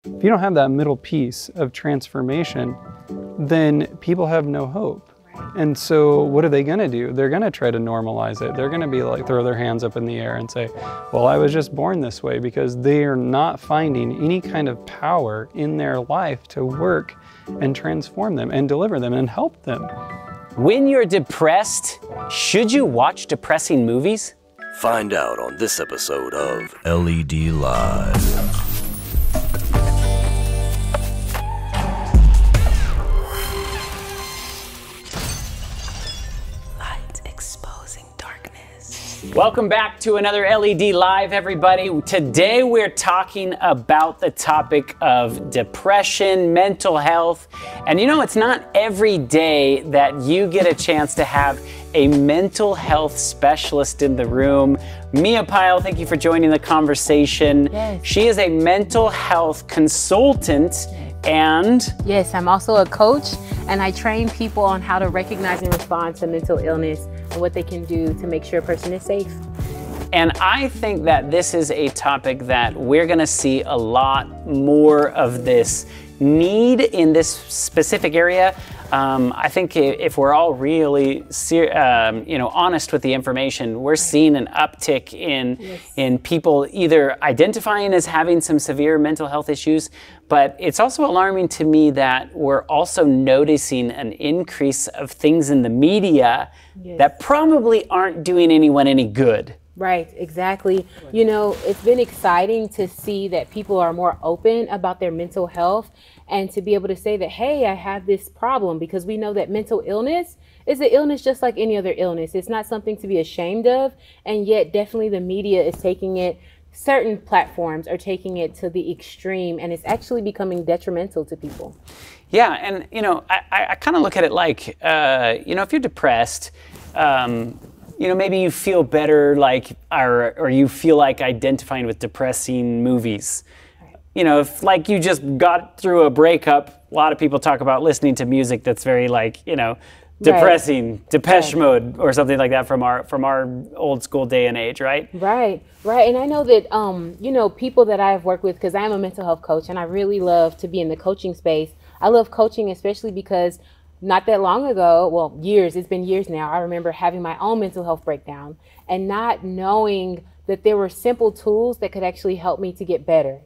If you don't have that middle piece of transformation, then people have no hope. And so what are they going to do? They're going to try to normalize it. They're going to be like, throw their hands up in the air and say, well, I was just born this way, because they are not finding any kind of power in their life to work and transform them and deliver them and help them. When you're depressed, should you watch depressing movies? Find out on this episode of LED Live. Welcome back to another LED Live, everybody. Today we're talking about the topic of depression, mental health. And you know, it's not every day that you get a chance to have a mental health specialist in the room. Mia Pyle, thank you for joining the conversation. Yes. She is a mental health consultant and... Yes, I'm also a coach, and I train people on how to recognize and respond to mental illness and what they can do to make sure a person is safe. And I think that this is a topic that we're gonna see a lot more of this need in this specific area. I think if we're all really honest with the information, we're seeing an uptick in people either identifying as having some severe mental health issues, but it's also alarming to me that we're also noticing an increase of things in the media that probably aren't doing anyone any good. Right, exactly. You know, it's been exciting to see that people are more open about their mental health and to be able to say that, hey, I have this problem, because we know that mental illness is an illness just like any other illness. It's not something to be ashamed of, and yet definitely the media is taking it, certain platforms are taking it to the extreme, and it's actually becoming detrimental to people. Yeah, and you know, I kind of look at it like, if you're depressed, maybe you feel better, like, or you feel like identifying with depressing movies. You know, if like you just got through a breakup, a lot of people talk about listening to music that's very like, depressing, Depeche Mode or something like that from our old school day and age, right? Right. And I know that, people that I've worked with, because I am a mental health coach and I really love to be in the coaching space. I love coaching, especially because not that long ago, it's been years now, I remember having my own mental health breakdown and not knowing that there were simple tools that could actually help me to get better,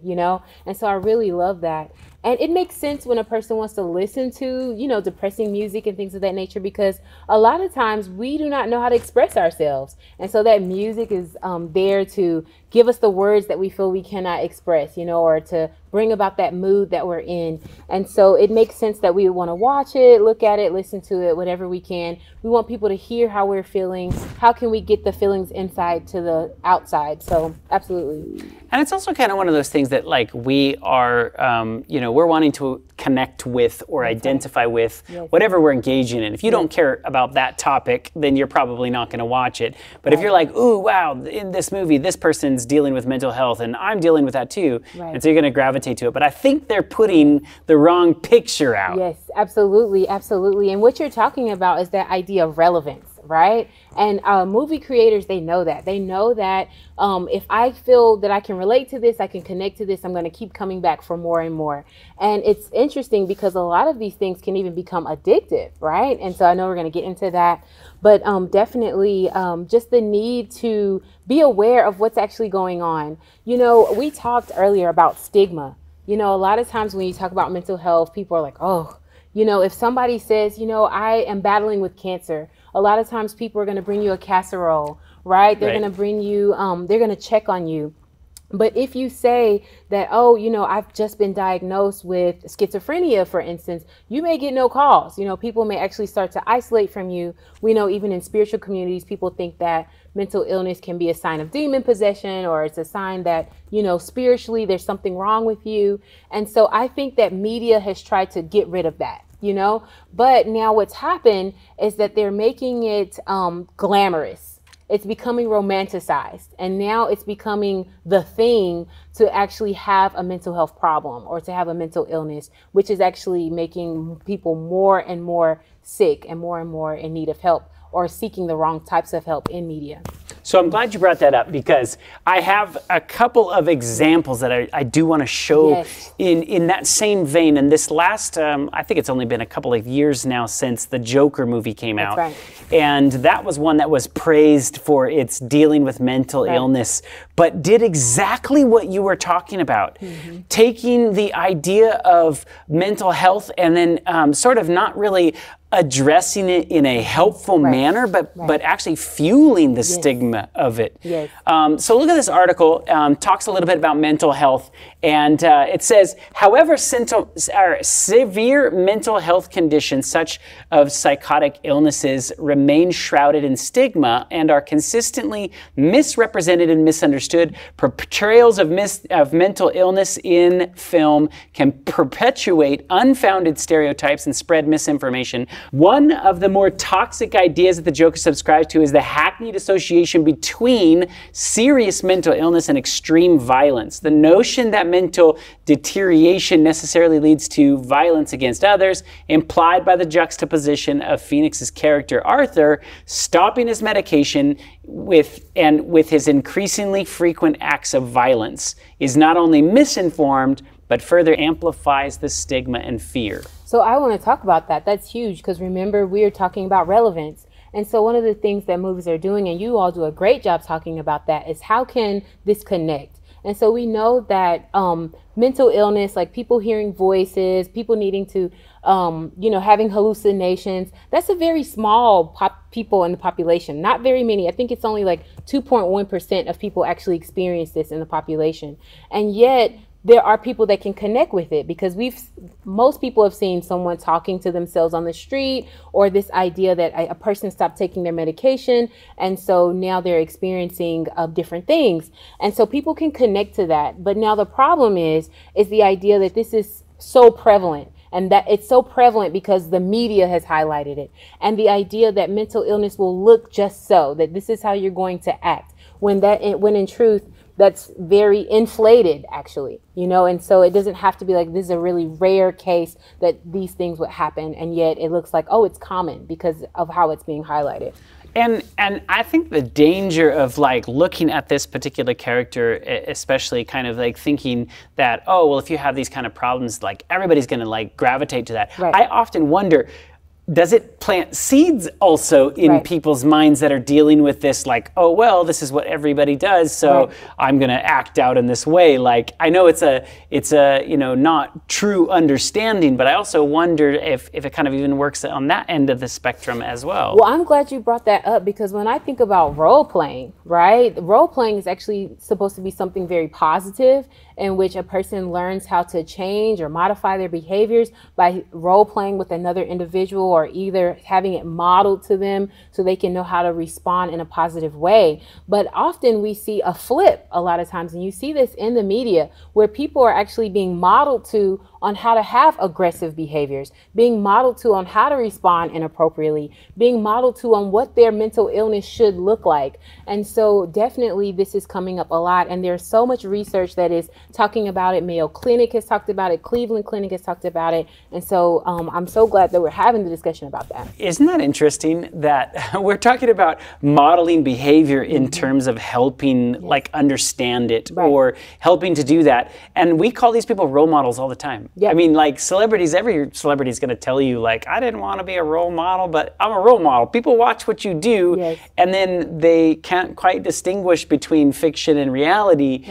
And so I really love that. And it makes sense when a person wants to listen to, depressing music and things of that nature, because a lot of times we do not know how to express ourselves. And so that music is there to give us the words that we feel we cannot express, or to bring about that mood that we're in. And so it makes sense that we want to watch it, look at it, listen to it, whatever we can. We want people to hear how we're feeling. How can we get the feelings inside to the outside? So absolutely. And it's also kind of one of those things that like we are, we're wanting to connect with or identify with whatever we're engaging in. If you don't care about that topic, then you're probably not going to watch it. But if you're like, ooh, wow, in this movie, this person's dealing with mental health and I'm dealing with that too. And so you're going to gravitate to it. But I think they're putting the wrong picture out. Yes, absolutely. And what you're talking about is that idea of relevance. Right? And movie creators, they know that. They know that if I feel that I can relate to this, I can connect to this, I'm going to keep coming back for more and more. And it's interesting because a lot of these things can even become addictive, right? And so I know we're going to get into that. But definitely just the need to be aware of what's actually going on. We talked earlier about stigma. A lot of times when you talk about mental health, people are like, oh, if somebody says, I am battling with cancer, a lot of times people are going to bring you a casserole, right? They're going to bring you, they're going to check on you. But if you say that, oh, I've just been diagnosed with schizophrenia, for instance, you may get no calls. People may actually start to isolate from you. We know even in spiritual communities, people think that mental illness can be a sign of demon possession, or it's a sign that, spiritually there's something wrong with you. And so I think that media has tried to get rid of that. But now what's happened is that they're making it glamorous. It's becoming romanticized. And now it's becoming the thing to actually have a mental health problem or to have a mental illness, which is actually making people more and more sick and more in need of help, or seeking the wrong types of help in media. So I'm glad you brought that up, because I have a couple of examples that I do want to show in that same vein. And this last, I think it's only been a couple of years now since the Joker movie came out. Right. And that was one that was praised for its dealing with mental illness, but did exactly what you were talking about. Taking the idea of mental health and then sort of not really addressing it in a helpful manner, but actually fueling the stigma of it. So look at this article, talks a little bit about mental health, and it says, however, severe mental health conditions such as psychotic illnesses remain shrouded in stigma and are consistently misrepresented and misunderstood. Portrayals of mental illness in film can perpetuate unfounded stereotypes and spread misinformation. One of the more toxic ideas that the Joker subscribes to is the hackneyed association between serious mental illness and extreme violence. The notion that mental deterioration necessarily leads to violence against others, implied by the juxtaposition of Phoenix's character Arthur stopping his medication with his increasingly frequent acts of violence, is not only misinformed, but further amplifies the stigma and fear. So I want to talk about that. That's huge, because remember, we are talking about relevance. And so one of the things that movies are doing, and you all do a great job talking about that, is how can this connect? And so we know that mental illness, like people hearing voices, people needing to, having hallucinations, that's a very small people in the population. Not very many. I think it's only like 2.1% of people actually experience this in the population. And yet, there are people that can connect with it, because most people have seen someone talking to themselves on the street, or this idea that a person stopped taking their medication, and so now they're experiencing different things. And so people can connect to that. But now the problem is the idea that this is so prevalent, and that it's so prevalent because the media has highlighted it. And the idea that mental illness will look just so, that this is how you're going to act, when in truth, that's very inflated, actually, and so it doesn't have to be like this is a really rare case that these things would happen, and yet it looks like, oh, it's common because of how it's being highlighted. And I think the danger of like looking at this particular character, especially kind of like thinking that, oh, well, if you have these kind of problems, like everybody's going to like gravitate to that. Right. I often wonder, does it plant seeds also in people's minds that are dealing with this, like, oh, well, this is what everybody does, so I'm going to act out in this way? Like, I know it's a not true understanding, but I also wonder if it kind of even works on that end of the spectrum as well. Well, I'm glad you brought that up, because when I think about role playing, role playing is actually supposed to be something very positive, in which a person learns how to change or modify their behaviors by role playing with another individual, or either having it modeled to them so they can know how to respond in a positive way. But often we see a flip a lot of times, and you see this in the media, where people are actually being modeled to on how to have aggressive behaviors, being modeled to on how to respond inappropriately, being modeled to on what their mental illness should look like. And so definitely this is coming up a lot, and there's so much research that is talking about it. Mayo Clinic has talked about it, Cleveland Clinic has talked about it, and so I'm so glad that we're having the discussion about that. Isn't that interesting that we're talking about modeling behavior in terms of helping like understand it or helping to do that, and we call these people role models all the time. I mean, like celebrities, every celebrity is going to tell you, like, I didn't want to be a role model, but I'm a role model. People watch what you do, and then they can't quite distinguish between fiction and reality,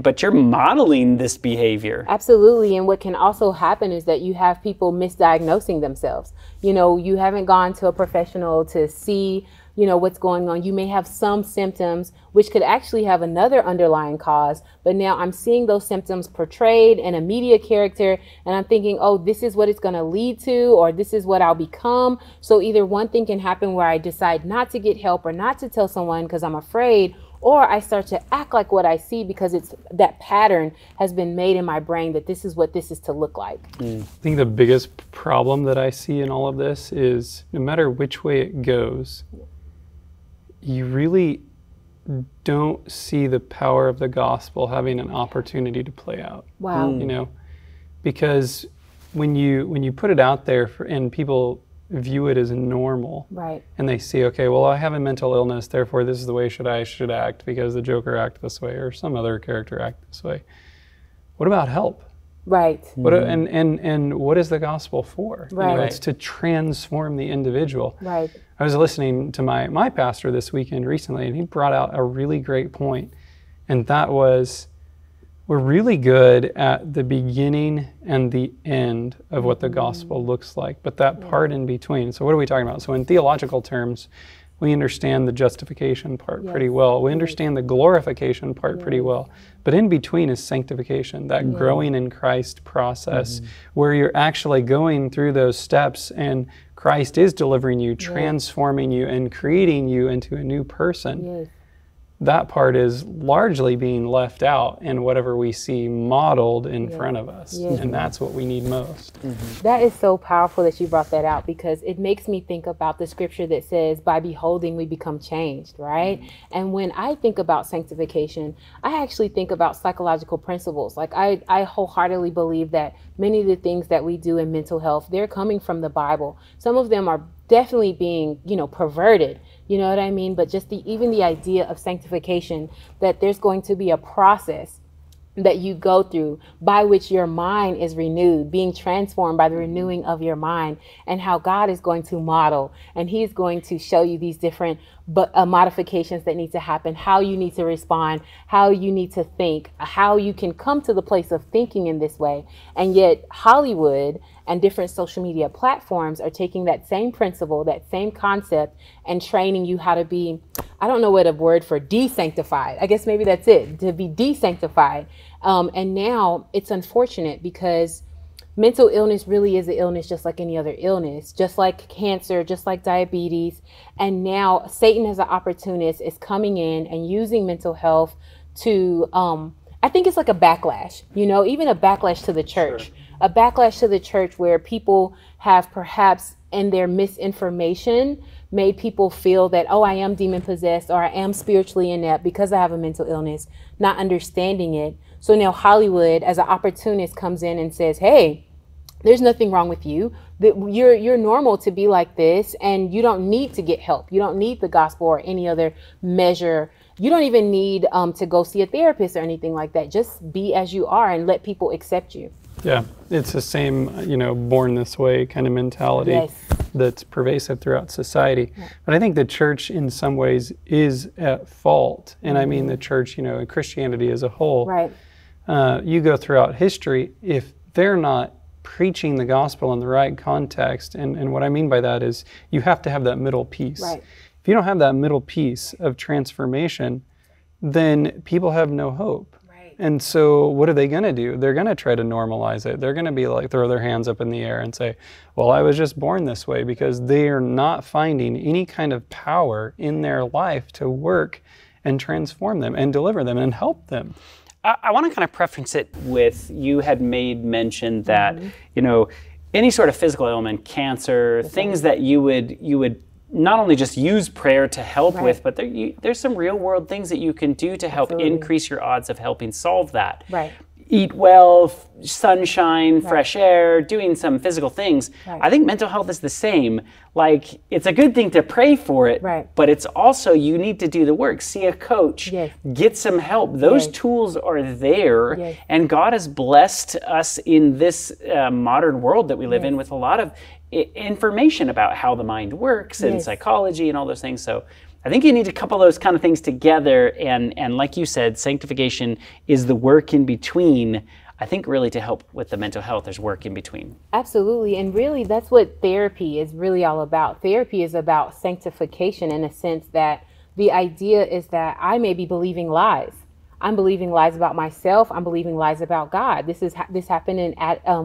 but you're modeling this behavior. Absolutely. And what can also happen is that you have people misdiagnosing themselves. You haven't gone to a professional to see what's going on. You may have some symptoms which could actually have another underlying cause, but now I'm seeing those symptoms portrayed in a media character, and I'm thinking, oh, this is what it's going to lead to, or this is what I'll become. So either one thing can happen where I decide not to get help or not to tell someone because I'm afraid, or I start to act like what I see because it's that pattern has been made in my brain that this is what this is to look like. I think the biggest problem that I see in all of this is no matter which way it goes, you really don't see the power of the gospel having an opportunity to play out. Wow. Because when you put it out there and people view it as normal. Right. And they see, okay, well, I have a mental illness, therefore this is the way I should act because the Joker act this way or some other character act this way. What about help? Right. What, and what is the gospel for? Right. You know, it's to transform the individual. Right. I was listening to my pastor this weekend recently, and he brought out a really great point, and that was, we're really good at the beginning and the end of what the gospel looks like, but that part in between. So what are we talking about? So in theological terms, we understand the justification part pretty well. We understand the glorification part pretty well. But in between is sanctification, that growing in Christ process, where you're actually going through those steps and Christ is delivering you, transforming you, and creating you into a new person. That part is largely being left out in whatever we see modeled in front of us. And that's what we need most. That is so powerful that you brought that out, because it makes me think about the scripture that says, by beholding we become changed, right? And when I think about sanctification, I actually think about psychological principles. Like I wholeheartedly believe that many of the things that we do in mental health, they're coming from the Bible. Some of them are definitely being, perverted. You know what I mean? But just even the idea of sanctification, that there's going to be a process that you go through by which your mind is renewed, being transformed by the renewing of your mind, and how God is going to model, and he's going to show you these different modifications that need to happen, how you need to respond, how you need to think, how you can come to the place of thinking in this way. And yet Hollywood and different social media platforms are taking that same principle, that same concept, and training you how to be, I don't know what a word for desanctified. I guess maybe that's it, to be desanctified. And now it's unfortunate because mental illness really is an illness just like any other illness, just like cancer, just like diabetes. And now Satan as an opportunist is coming in and using mental health to, I think it's like a backlash, even a backlash to the church. Sure. A backlash to the church where people have perhaps in their misinformation made people feel that, oh, I am demon possessed or I am spiritually inept because I have a mental illness, not understanding it. So now Hollywood as an opportunist comes in and says, hey, there's nothing wrong with you. You're normal to be like this, and you don't need to get help. You don't need the gospel or any other measure. You don't even need to go see a therapist or anything like that. Just be as you are and let people accept you. Yeah, it's the same, born this way kind of mentality that's pervasive throughout society. But I think the church in some ways is at fault. And I mean the church, Christianity as a whole. Right. You go throughout history, if they're not preaching the gospel in the right context, and what I mean by that is you have to have that middle piece. Right. If you don't have that middle piece of transformation, then people have no hope. And so what are they going to do? They're going to try to normalize it. They're going to be like, throw their hands up in the air and say, well, I was just born this way, because they are not finding any kind of power in their life to work and transform them and deliver them and help them. I want to kind of preference it with, you had made mention that, any sort of physical ailment, cancer, things that you would not only just use prayer to help with, but there's some real world things that you can do to help increase your odds of helping solve that. Right. Eat well, sunshine, fresh air, doing some physical things. I think mental health is the same. Like, it's a good thing to pray for it, but it's also, you need to do the work. See a coach, get some help. Those tools are there, and God has blessed us in this modern world that we live in with a lot of information about how the mind works and psychology and all those things. So I think you need to couple those kind of things together, and like you said, sanctification is the work in between. I think really to help with the mental health, there's work in between. Absolutely, and really that's what therapy is really all about. Therapy is about sanctification in a sense that the idea is that I may be believing lies. I'm believing lies about myself. I'm believing lies about God. This happened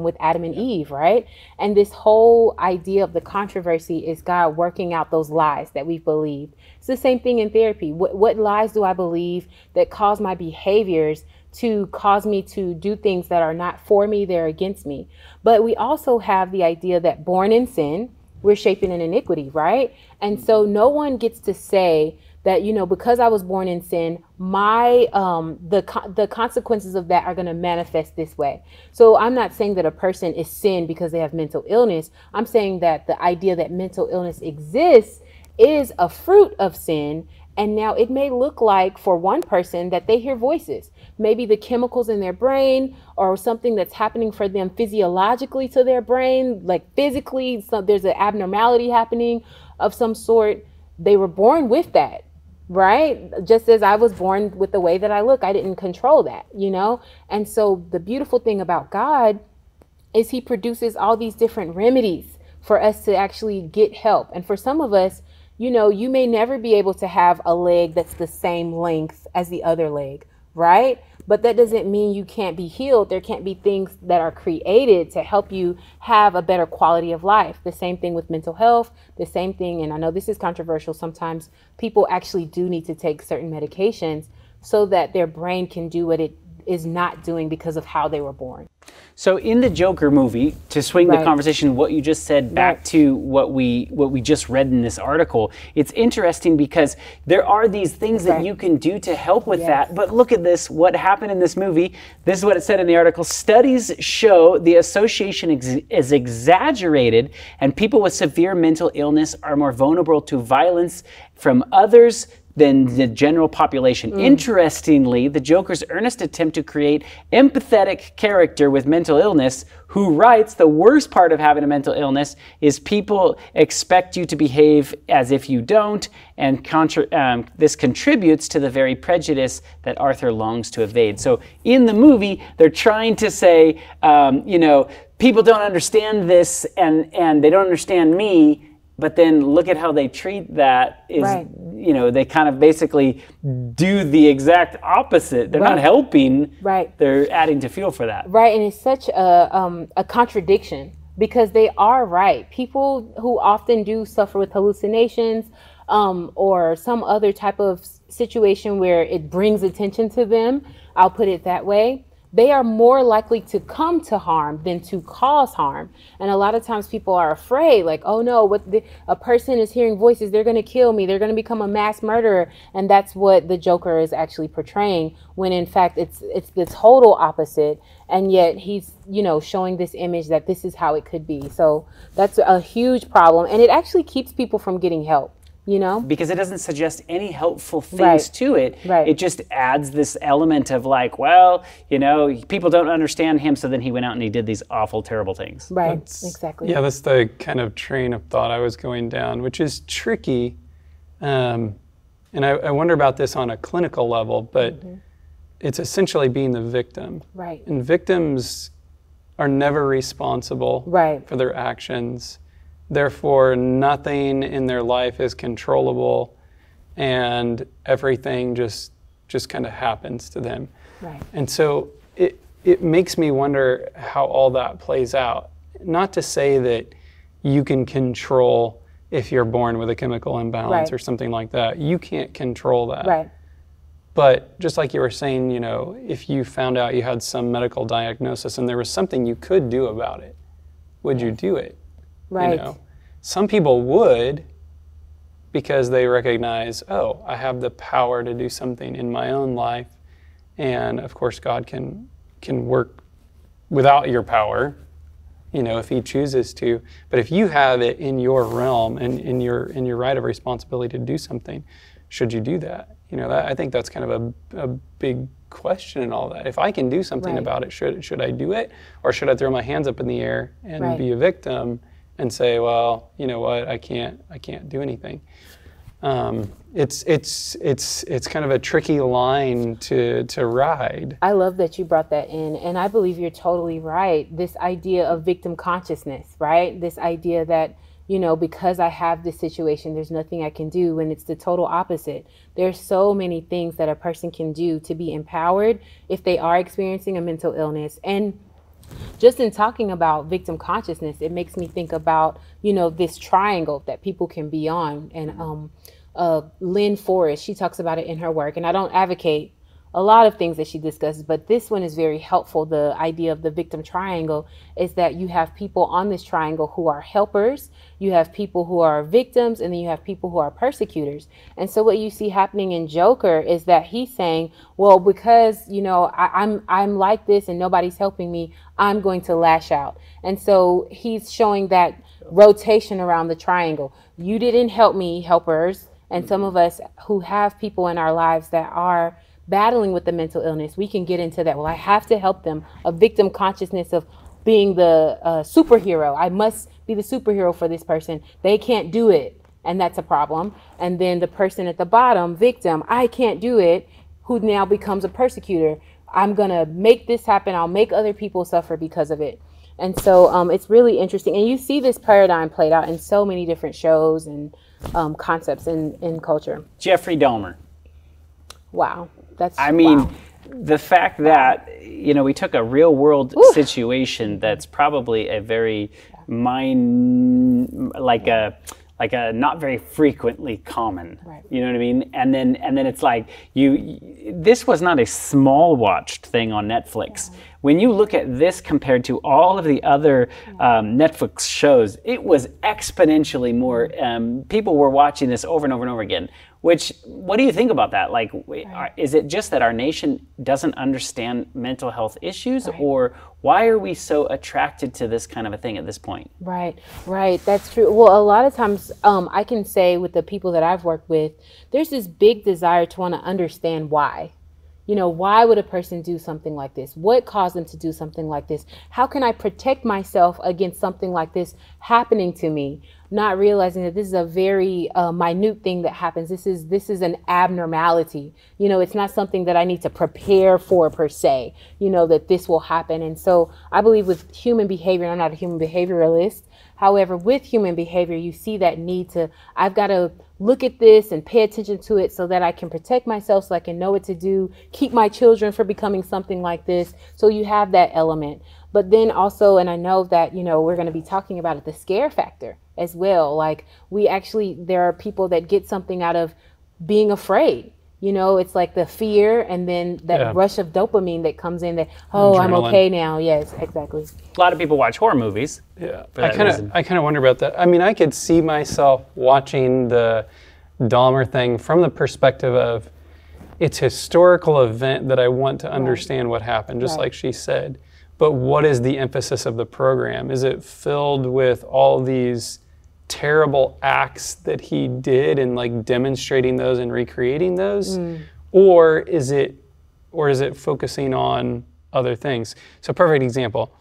with Adam and Eve, right? And this whole idea of the controversy is God working out those lies that we've believed. It's the same thing in therapy. What lies do I believe that cause my behaviors to cause me to do things that are not for me, they're against me? But we also have the idea that born in sin, we're shaping in iniquity, right? And so no one gets to say that, you know, because I was born in sin, my the consequences of that are going to manifest this way. So I'm not saying that a person is sin because they have mental illness. I'm saying that the idea that mental illness exists is a fruit of sin. And now it may look like for one person that they hear voices, maybe the chemicals in their brain or something that's happening for them physiologically to their brain, like physically, so there's an abnormality happening of some sort. They were born with that, right? Just as I was born with the way that I look, I didn't control that, you know? And so the beautiful thing about God is he produces all these different remedies for us to actually get help. And for some of us, you know, you may never be able to have a leg that's the same length as the other leg, right? But that doesn't mean you can't be healed. There can't be things that are created to help you have a better quality of life. The same thing with mental health, the same thing. And I know this is controversial. Sometimes people actually do need to take certain medications so that their brain can do what it is not doing because of how they were born. So in the Joker movie, to swing the conversation, what you just said back to what we just read in this article, it's interesting because there are these things that you can do to help with that. But look at this, what happened in this movie. This is what it said in the article. Studies show the association is exaggerated and people with severe mental illness are more vulnerable to violence from others than the general population. Interestingly, the Joker's earnest attempt to create empathetic character with mental illness, who writes the worst part of having a mental illness is people expect you to behave as if you don't, and this contributes to the very prejudice that Arthur longs to evade. So in the movie, they're trying to say, you know, people don't understand this and they don't understand me. But then look at how they treat that is, you know, they kind of basically do the exact opposite. They're not helping, they're adding to fuel for that. Right, and it's such a contradiction because they are right. People who often do suffer with hallucinations or some other type of situation where it brings attention to them, I'll put it that way, they are more likely to come to harm than to cause harm. And a lot of times people are afraid, like, oh no, a person is hearing voices, they're going to kill me, they're going to become a mass murderer. And that's what the Joker is actually portraying, when in fact it's the total opposite. And yet he's, you know, showing this image that this is how it could be. So that's a huge problem. And it actually keeps people from getting help. You know? Because it doesn't suggest any helpful things to it. It just adds this element of like, well, you know, people don't understand him, so then he went out and he did these awful, terrible things. Exactly. Yeah, that's the kind of train of thought I was going down, which is tricky. And I wonder about this on a clinical level, but it's essentially being the victim. And victims are never responsible for their actions. Therefore, nothing in their life is controllable, and everything just kind of happens to them. And so it makes me wonder how all that plays out. Not to say that you can control if you're born with a chemical imbalance or something like that. You can't control that. But just like you were saying, you know, if you found out you had some medical diagnosis and there was something you could do about it, would you do it? You know, some people would because they recognize, oh, I have the power to do something in my own life. And of course, God can work without your power, you know, if he chooses to. But if you have it in your realm and in your right of responsibility to do something, should you do that? You know, I think that's kind of a big question in all that. If I can do something about it, should I do it? Or should I throw my hands up in the air and be a victim and say, well, you know what, I can't do anything. It's kind of a tricky line to ride. I love that you brought that in, and I believe you're totally right. This idea of victim consciousness, right? This idea that, you know, because I have this situation, there's nothing I can do, when it's the total opposite. There's so many things that a person can do to be empowered if they are experiencing a mental illness. And just in talking about victim consciousness, it makes me think about, you know, this triangle that people can be on. And Lynn Forrest, she talks about it in her work. And I don't advocate a lot of things that she discusses, but this one is very helpful. The idea of the victim triangle is that you have people on this triangle who are helpers, you have people who are victims, and then you have people who are persecutors. And so what you see happening in Joker is that he's saying, well, because, you know, I'm like this and nobody's helping me, I'm going to lash out. And so he's showing that rotation around the triangle. You didn't help me, helpers. And some of us who have people in our lives that are battling with the mental illness, we can get into that. Well, I have to help them. A victim consciousness of being the superhero. I must be the superhero for this person. They can't do it. And that's a problem. And then the person at the bottom, victim, I can't do it, who now becomes a persecutor. I'm going to make this happen. I'll make other people suffer because of it. And so it's really interesting. And you see this paradigm played out in so many different shows and concepts in culture. Jeffrey Dahmer. Wow. I mean, wow. The fact that, you know, we took a real world situation that's probably a very like a not very frequently common, right. You know what I mean? And then it's like this was not a small watched thing on Netflix. Yeah. When you look at this compared to all of the other Netflix shows, it was exponentially more. People were watching this over and over and over again. Which, what do you think about that? Like, right. Is it just that our nation doesn't understand mental health issues, right. or why are we so attracted to this kind of a thing at this point? Right. That's true. Well, a lot of times I can say with the people that I've worked with, there's this big desire to want to understand why. You know, why would a person do something like this? What caused them to do something like this? How can I protect myself against something like this happening to me? Not realizing that this is a very minute thing that happens. This is an abnormality. You know, it's not something that I need to prepare for per se, you know, that this will happen. And so I believe with human behavior, and I'm not a human behavioralist, however, with human behavior, you see that need to, I've got to look at this and pay attention to it so that I can protect myself, so I can know what to do, keep my children from becoming something like this. So you have that element. But then also, and I know that, you know, we're going to be talking about it, the scare factor as well. Like there are people that get something out of being afraid. You know, it's like the fear and then that rush of dopamine that comes in that, oh, adrenaline. I'm okay now. Yes, exactly. A lot of people watch horror movies. Yeah, I kind of wonder about that. I mean, I could see myself watching the Dahmer thing from the perspective of it's a historical event that I want to understand what happened, just like she said. But what is the emphasis of the program? Is it filled with all these terrible acts that he did and like demonstrating those and recreating those, or is it focusing on other things? So perfect example,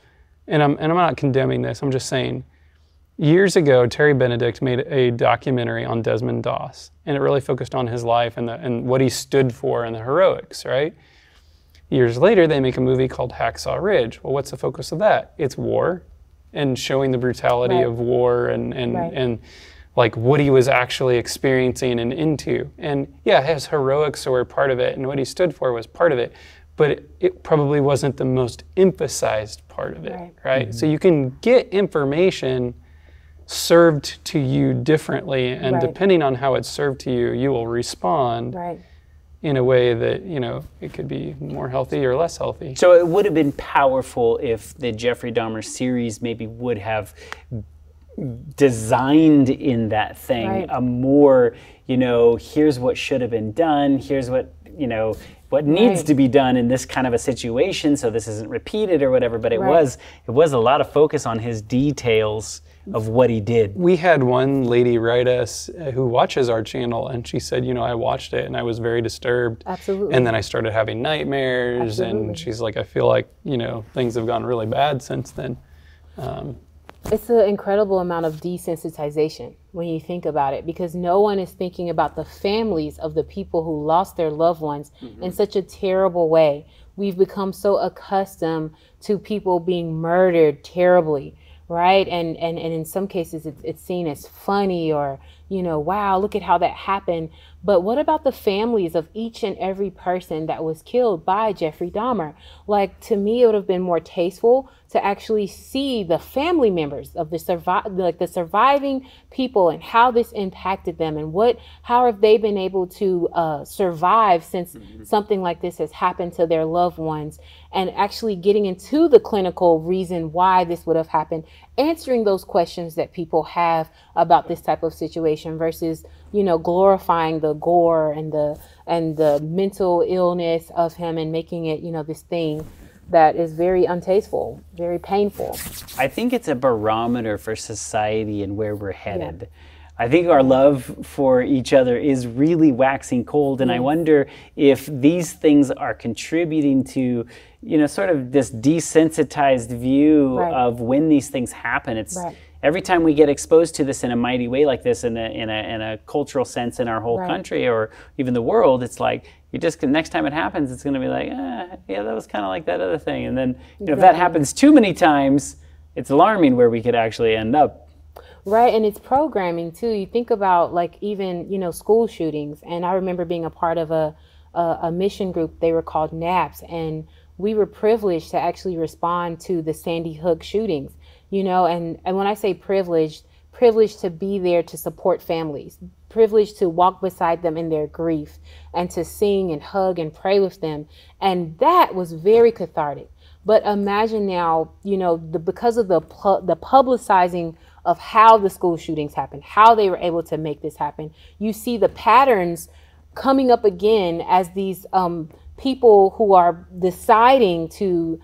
and I'm not condemning this, I'm just saying, years ago Terry Benedict made a documentary on Desmond Doss, and it really focused on his life and what he stood for and the heroics, right? Years later they make a movie called Hacksaw Ridge. Well, what's the focus of that? It's war and showing the brutality of war and like what he was actually experiencing and into. And yeah, his heroics were part of it and what he stood for was part of it, but it probably wasn't the most emphasized part of it, right? So you can get information served to you differently, and depending on how it's served to you, you will respond in a way that, you know, it could be more healthy or less healthy. So it would have been powerful if the Jeffrey Dahmer series maybe would have designed in that thing a more, you know, here's what should have been done, here's what, you know, what needs to be done in this kind of a situation so this isn't repeated or whatever, but it was a lot of focus on his details of what he did. We had one lady write us who watches our channel, and she said, you know, I watched it and I was very disturbed. Absolutely. And then I started having nightmares. Absolutely. And she's like, I feel like, you know, things have gone really bad since then. It's an incredible amount of desensitization when you think about it, because no one is thinking about the families of the people who lost their loved ones in such a terrible way. We've become so accustomed to people being murdered terribly, right? And in some cases it's seen as funny or, you know, wow, look at how that happened. But what about the families of each and every person that was killed by Jeffrey Dahmer? Like, to me, it would have been more tasteful to actually see the family members of the surviving people and how this impacted them, and how have they been able to survive since something like this has happened to their loved ones, and actually getting into the clinical reason why this would have happened, answering those questions that people have about this type of situation versus, you know, glorifying the gore and the mental illness of him and making it, you know, this thing that is very untasteful, very painful. I think it's a barometer for society and where we're headed. Yeah. I think our love for each other is really waxing cold, and I wonder if these things are contributing to, you know, sort of this desensitized view of when these things happen. It's every time we get exposed to this in a mighty way like this, in a cultural sense in our whole country or even the world, it's like you just next time it happens, it's going to be like, yeah, that was kind of like that other thing, and then you know, if that happens too many times, it's alarming where we could actually end up. Right, and it's programming too. You think about like even, you know, school shootings, and I remember being a part of a mission group. They were called NAPS, and we were privileged to actually respond to the Sandy Hook shootings. You know, and when I say privileged to be there to support families, privileged to walk beside them in their grief, and to sing and hug and pray with them, and that was very cathartic. But imagine now, you know, because of the publicizing of how the school shootings happened, how they were able to make this happen, you see the patterns coming up again as these people who are deciding to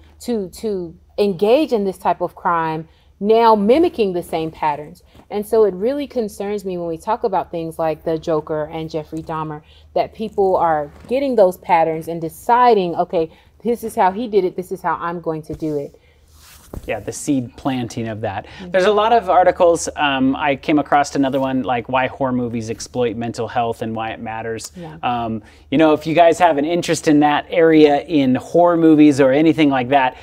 engage in this type of crime now mimicking the same patterns. And so it really concerns me when we talk about things like the Joker and Jeffrey Dahmer, that people are getting those patterns and deciding, okay, this is how he did it, this is how I'm going to do it. Yeah, the seed planting of that. There's a lot of articles. I came across another one, like why horror movies exploit mental health and why it matters. Yeah. You know, if you guys have an interest in that area in horror movies or anything like that,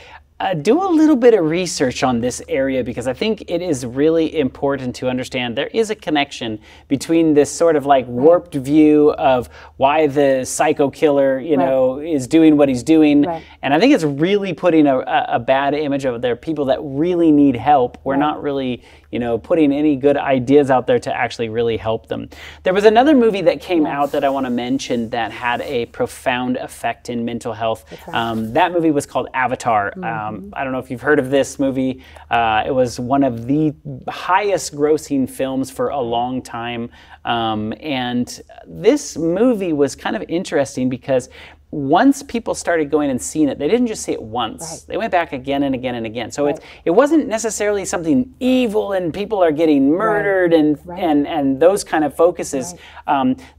do a little bit of research on this area, because I think it is really important to understand there is a connection between this sort of like warped view of why the psycho killer, you know, is doing what he's doing. And I think it's really putting a bad image of there are people that really need help. We're not really, you know, putting any good ideas out there to actually really help them. There was another movie that came out that I want to mention that had a profound effect in mental health. That movie was called Avatar. I don't know if you've heard of this movie. It was one of the highest grossing films for a long time. And this movie was kind of interesting because once people started going and seeing it, they didn't just see it once. They went back again and again and again. So it wasn't necessarily something evil and people are getting murdered and those kind of focuses.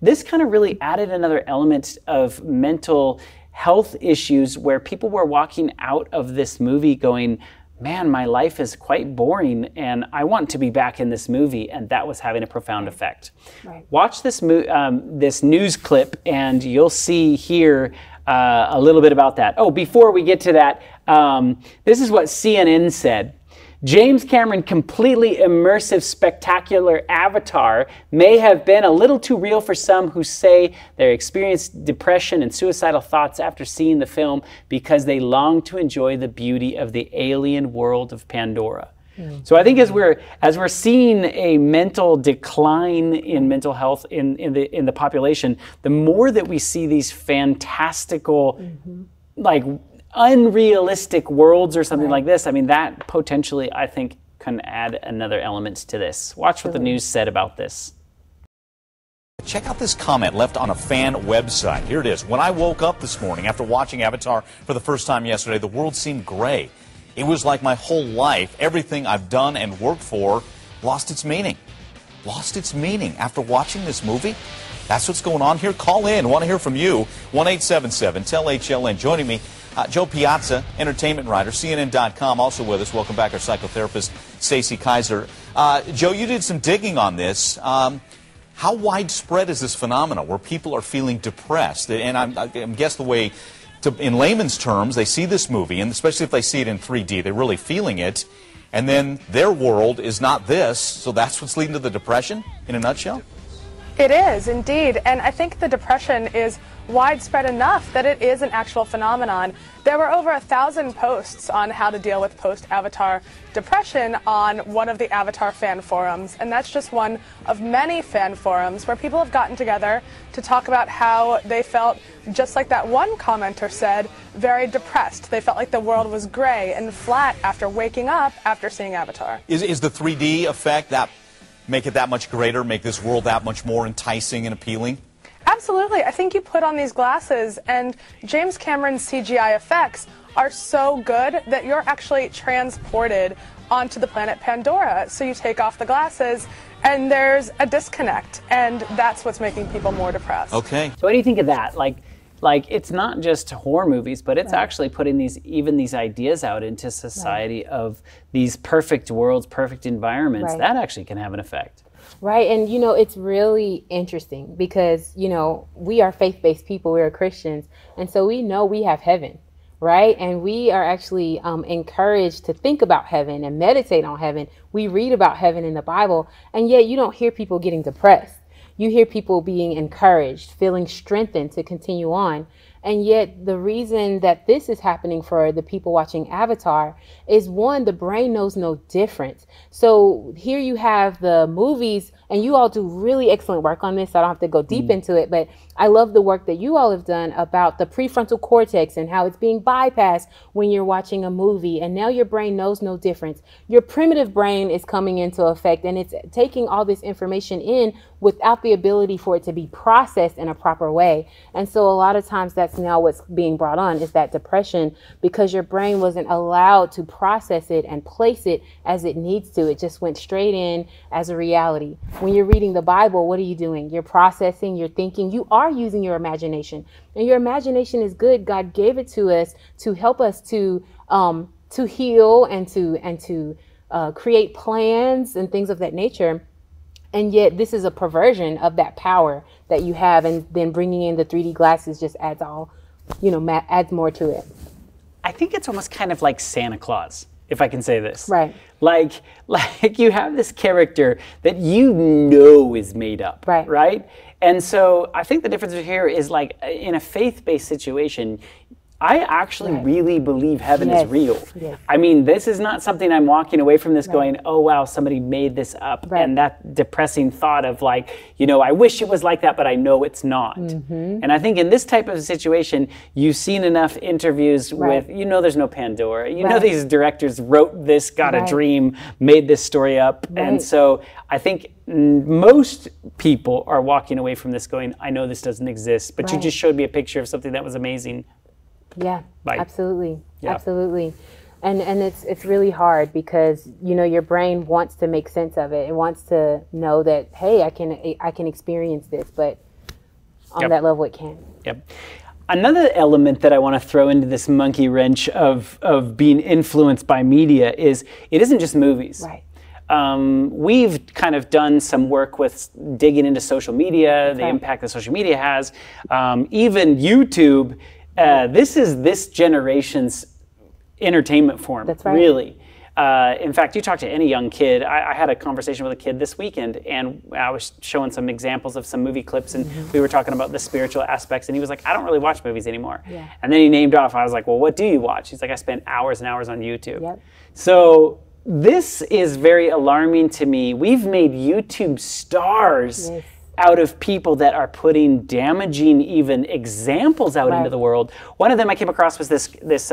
This kind of really added another element of mental health issues where people were walking out of this movie going, man, my life is quite boring and I want to be back in this movie, and that was having a profound effect. Watch this this news clip and you'll see here a little bit about that. Oh, before we get to that, this is what CNN said. James Cameron's completely immersive, spectacular Avatar may have been a little too real for some who say they experienced depression and suicidal thoughts after seeing the film because they long to enjoy the beauty of the alien world of Pandora. So I think as we're seeing a mental decline in mental health in the population, the more that we see these fantastical, like unrealistic worlds or something like this, I mean, that potentially, I think, can add another element to this. Watch what the news said about this. Check out this comment left on a fan website. Here it is. When I woke up this morning after watching Avatar for the first time yesterday, the world seemed gray. It was like my whole life, everything I've done and worked for, lost its meaning. Lost its meaning after watching this movie? That's what's going on here. Call in. I want to hear from you. 1-877-TEL-HLN. Joining me, Joe Piazza, entertainment writer, CNN.com, also with us. Welcome back, our psychotherapist, Stacey Kaiser. Joe, you did some digging on this. How widespread is this phenomenon where people are feeling depressed? And I guess the way, in layman's terms, they see this movie, and especially if they see it in 3D, they're really feeling it, and then their world is not this, so that's what's leading to the depression, in a nutshell? It is, indeed, and I think the depression is widespread enough that it is an actual phenomenon. There were over 1,000 posts on how to deal with post-Avatar depression on one of the Avatar fan forums, and that's just one of many fan forums where people have gotten together to talk about how they felt, just like that one commenter said, very depressed. They felt like the world was gray and flat after waking up after seeing Avatar. Is the 3D effect that make it that much greater, make this world that much more enticing and appealing? Absolutely. I think you put on these glasses, and James Cameron's CGI effects are so good that you're actually transported onto the planet Pandora. So you take off the glasses, and there's a disconnect, and that's what's making people more depressed. Okay. So what do you think of that? Like it's not just horror movies, but it's actually putting these ideas out into society of these perfect worlds, perfect environments. That actually can have an effect. Right. And, you know, it's really interesting because, you know, we are faith-based people. We are Christians. And so we know we have heaven, right? And we are actually encouraged to think about heaven and meditate on heaven. We read about heaven in the Bible, and yet you don't hear people getting depressed. You hear people being encouraged, feeling strengthened to continue on. And yet the reason that this is happening for the people watching Avatar is, one, the brain knows no difference. So here you have the movies, and you all do really excellent work on this. So I don't have to go deep into it, but I love the work that you all have done about the prefrontal cortex and how it's being bypassed when you're watching a movie. And now your brain knows no difference. Your primitive brain is coming into effect, and it's taking all this information in without the ability for it to be processed in a proper way. And so a lot of times that's now what's being brought on, is that depression, because your brain wasn't allowed to process it and place it as it needs to. It just went straight in as a reality. When you're reading the Bible, what are you doing? You're processing, you're thinking, you are using your imagination. And your imagination is good. God gave it to us to help us to heal and to create plans and things of that nature. And yet this is a perversion of that power that you have, and then bringing in the 3D glasses just adds adds more to it. I think it's almost kind of like Santa Claus, if I can say this. Right. Like you have this character that you know is made up, right? And so I think the difference here is, like, in a faith-based situation, I actually really believe heaven is real. Yes. I mean, this is not something I'm walking away from this going, oh, wow, somebody made this up. And that depressing thought of, like, you know, I wish it was like that, but I know it's not. And I think in this type of situation, you've seen enough interviews with, you know, there's no Pandora. You know, these directors wrote this, got a dream, made this story up. And so I think most people are walking away from this going, I know this doesn't exist, but you just showed me a picture of something that was amazing. Yeah, absolutely. Absolutely. And it's really hard because, you know, your brain wants to make sense of it. It wants to know that, hey, I can experience this, but on that level it can't. Another element that I want to throw into this monkey wrench of being influenced by media is it isn't just movies. We've kind of done some work with digging into social media, the impact that social media has, even YouTube. This is this generation's entertainment form, really. In fact, you talk to any young kid. I had a conversation with a kid this weekend, and I was showing some examples of some movie clips, and we were talking about the spiritual aspects, and he was like, I don't really watch movies anymore. And then he named off, I was like, well, what do you watch? He's like, I spend hours and hours on YouTube. So this is very alarming to me. We've made YouTube stars out of people that are putting damaging even examples out into the world. One of them I came across was this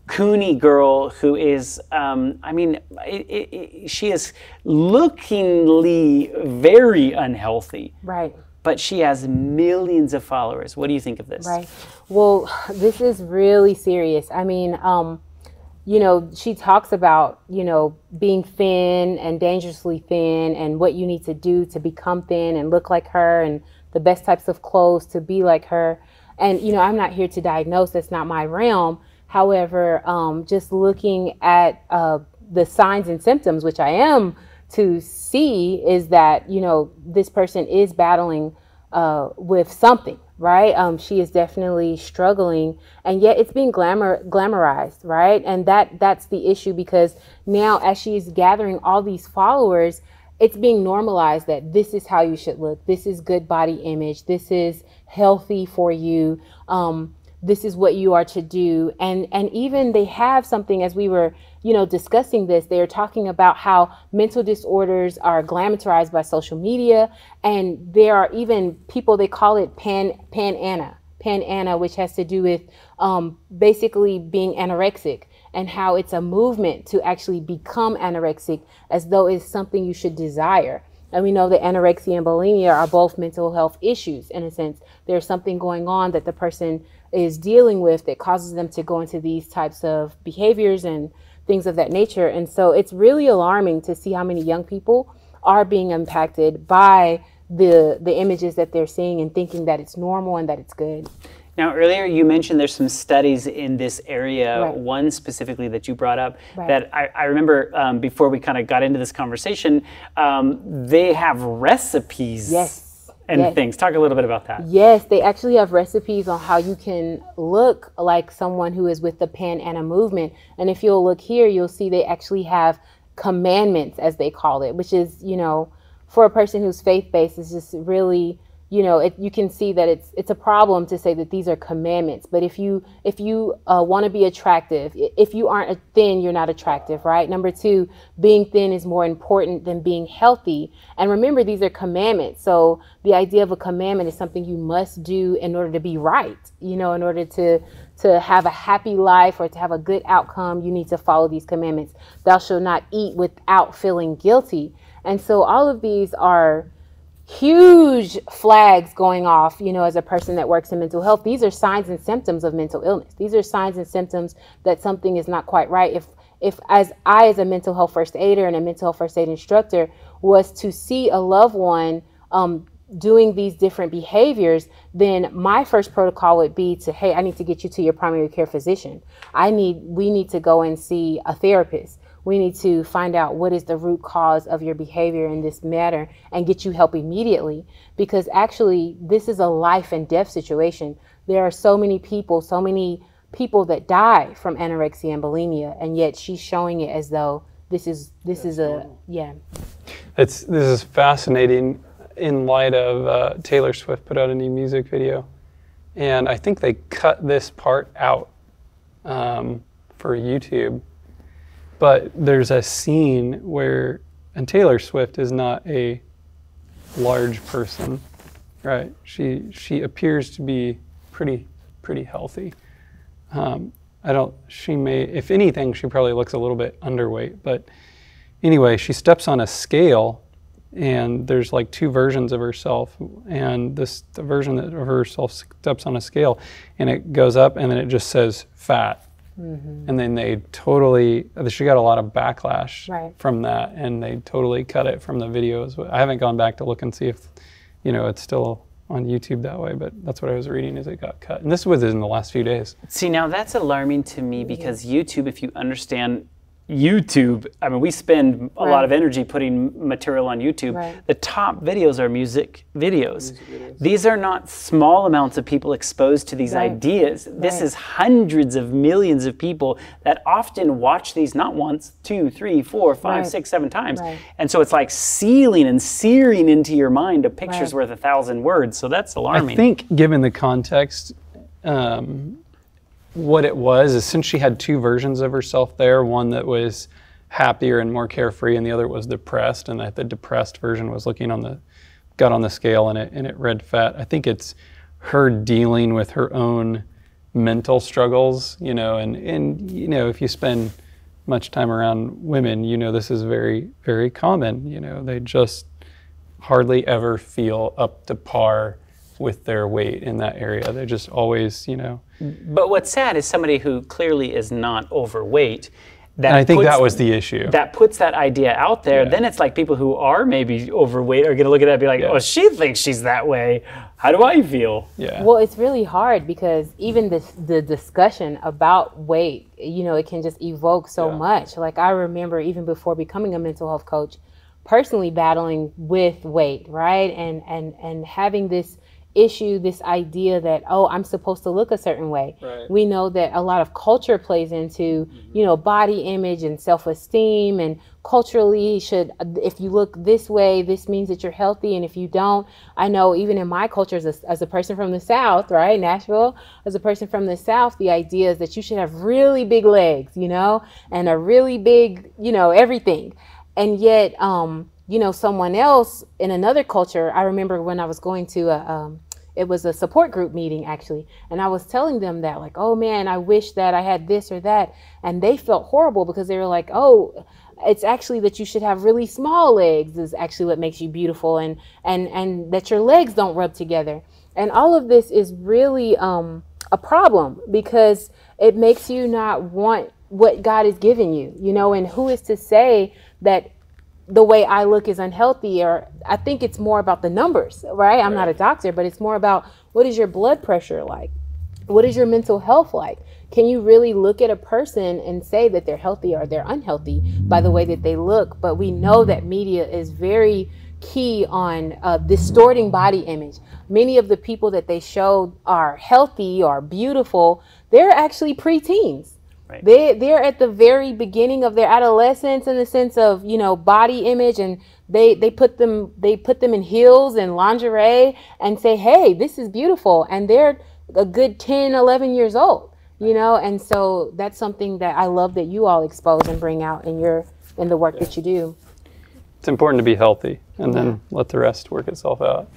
Cooney girl who is, I mean, she is lookingly very unhealthy. But she has millions of followers. What do you think of this? Well, this is really serious. I mean, you know, she talks about, you know, being thin and dangerously thin and what you need to do to become thin and look like her and the best types of clothes to be like her. And, you know, I'm not here to diagnose. That's not my realm. However, just looking at the signs and symptoms, which I am to see, is that, you know, this person is battling with something. She is definitely struggling, and yet it's being glamorized, right? And that's the issue, because now as she's gathering all these followers, it's being normalized that this is how you should look. This is good body image. This is healthy for you. This is what you are to do. And even they have something, as we were, discussing this, they're talking about how mental disorders are glamorized by social media. And there are even people, they call it pan-ana, which has to do with basically being anorexic, and how it's a movement to actually become anorexic as though it's something you should desire. And we know that anorexia and bulimia are both mental health issues in a sense. There's something going on that the person is dealing with that causes them to go into these types of behaviors and things of that nature. And so it's really alarming to see how many young people are being impacted by the images that they're seeing and thinking that it's normal and that it's good. Now, earlier you mentioned there's some studies in this area, Right. one specifically that you brought up, Right. that I remember before we kind of got into this conversation, they have recipes and Yes. things. Talk a little bit about that. Yes, they actually have recipes on how you can look like someone who is with the Pan-Ana movement. And if you'll look here, you'll see they actually have commandments, as they call it, which is, for a person who's faith-based, is just really, you can see that it's a problem to say that these are commandments. But if you want to be attractive, if you aren't thin, you're not attractive, right? Number two, being thin is more important than being healthy. And remember, these are commandments. So the idea of a commandment is something you must do in order to be right. In order to have a happy life or to have a good outcome, you need to follow these commandments. Thou shalt not eat without feeling guilty. And so all of these are huge flags going off, as a person that works in mental health. These are signs and symptoms of mental illness. These are signs and symptoms that something is not quite right. If as a mental health first aider and a mental health first aid instructor was to see a loved one doing these different behaviors, then my first protocol would be to, hey, I need to get you to your primary care physician. We need to go and see a therapist. We need to find out what is the root cause of your behavior in this matter and get you help immediately, because actually this is a life and death situation. There are so many people that die from anorexia and bulimia, and yet she's showing it as though this is yeah. This is fascinating in light of Taylor Swift put out a new music video, and I think they cut this part out for YouTube. But there's a scene where, and Taylor Swift is not a large person, right? She appears to be pretty healthy. If anything, she probably looks a little bit underweight. But anyway, she steps on a scale, and there's like two versions of herself, and the version of herself steps on a scale, and it goes up, and then it just says fat. Mm-hmm. And then she got a lot of backlash from that, and they totally cut it from the videos. I haven't gone back to look and see if, it's still on YouTube that way, but that's what I was reading, is it got cut. And this was in the last few days. See, now that's alarming to me, because YouTube, if you understand YouTube, I mean, we spend a lot of energy putting material on YouTube. Right. The top videos are music videos. These are not small amounts of people exposed to these ideas. This is hundreds of millions of people that often watch these not once, 2, 3, 4, 5, 6, 7 times. Right. And so it's like sealing and searing into your mind a picture's worth 1,000 words. So that's alarming. I think, given the context, what it was is, since she had two versions of herself there, one that was happier and more carefree, and the other was depressed, and the depressed version was got on the scale and it read fat. I think it's her dealing with her own mental struggles, and if you spend much time around women, this is very, very common. They just hardly ever feel up to par with their weight in that area. They're just always, But what's sad is somebody who clearly is not overweight. And I think that was the issue. That puts that idea out there. Yeah. Then it's like people who are maybe overweight are going to look at that and be like, oh, she thinks she's that way. How do I feel? Yeah. Well, it's really hard, because even the discussion about weight, it can just evoke so much. Like, I remember even before becoming a mental health coach, personally battling with weight, right? And having this issue, this idea that, oh, I'm supposed to look a certain way. Right. We know that a lot of culture plays into, body image and self-esteem, and culturally if you look this way, this means that you're healthy. And if you don't, I know even in my culture as a person from the South, right, Nashville, as a person from the South, the idea is that you should have really big legs, and a really big, everything. And yet, someone else in another culture, I remember when I was going to it was a support group meeting actually, and I was telling them that, like, oh man, I wish that I had this or that, and they felt horrible because they were like, oh, it's actually that you should have really small legs is actually what makes you beautiful, and that your legs don't rub together. And all of this is really a problem, because it makes you not want what God has given you, and who is to say that the way I look is unhealthy? Or I think it's more about the numbers, right? I'm not a doctor, but it's more about, what is your blood pressure like? What is your mental health like? Can you really look at a person and say that they're healthy or they're unhealthy by the way that they look? But we know that media is very key on distorting body image. Many of the people that they show are healthy or beautiful, they're actually preteens. Right. They're at the very beginning of their adolescence, in the sense of, body image, and they put them in heels and lingerie and say, hey, this is beautiful, and they're a good 10, 11 years old, and so that's something that I love that you all expose and bring out in the work that you do. It's important to be healthy, and then let the rest work itself out.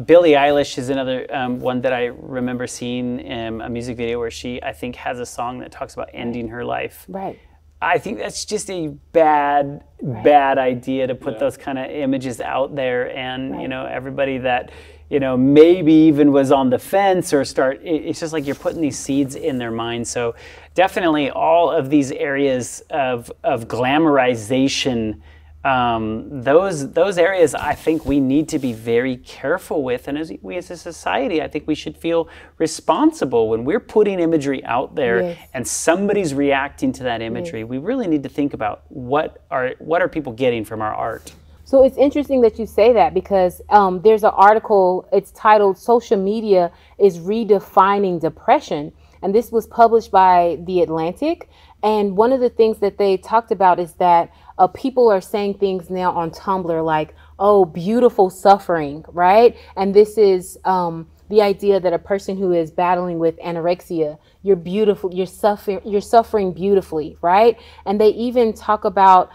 Billie Eilish is another one that I remember seeing in a music video where she, I think, has a song that talks about ending her life. Right. I think that's just a bad idea to put those kind of images out there, and everybody that maybe even was on the fence or it's just like you're putting these seeds in their mind. So definitely all of these areas of glamorization, those areas I think we need to be very careful with, and as a society, I think we should feel responsible when we're putting imagery out there and somebody's reacting to that imagery. We really need to think about what are people getting from our art. So it's interesting that you say that, because there's an article, it's titled "Social Media is Redefining Depression," and this was published by The Atlantic. And one of the things that they talked about is that people are saying things now on Tumblr like, oh, beautiful suffering, right? And this is the idea that a person who is battling with anorexia, you're beautiful, you're suffering beautifully, right? And they even talk about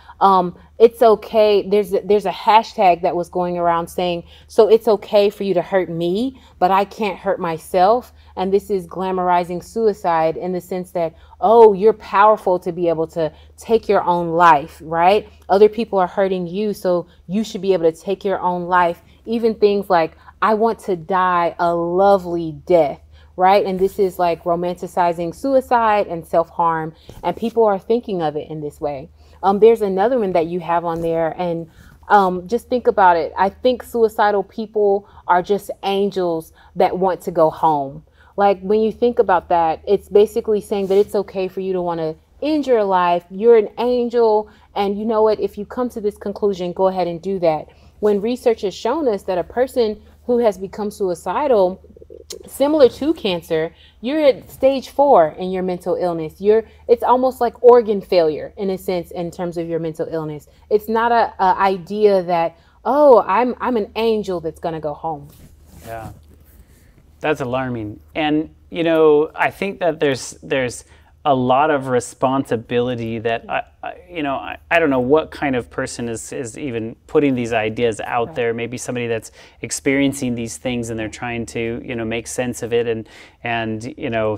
it's okay. There's a hashtag that was going around saying, so it's okay for you to hurt me, but I can't hurt myself. And this is glamorizing suicide in the sense that, oh, you're powerful to be able to take your own life, right? Other people are hurting you, so you should be able to take your own life. Even things like, I want to die a lovely death, right? And this is like romanticizing suicide and self-harm, and people are thinking of it in this way. There's another one that you have on there, and just think about it. I think suicidal people are just angels that want to go home. Like, when you think about that, it's basically saying that it's okay for you to want to end your life. You're an angel, and you know what? If you come to this conclusion, go ahead and do that. When research has shown us that a person who has become suicidal, similar to cancer, you're at stage 4 in your mental illness. It's almost like organ failure in a sense in terms of your mental illness. It's not a idea that, oh, I'm an angel that's gonna go home. Yeah, that's alarming. And I think that there's a lot of responsibility that I don't know what kind of person is even putting these ideas out there. Maybe somebody that's experiencing these things and they're trying to make sense of it and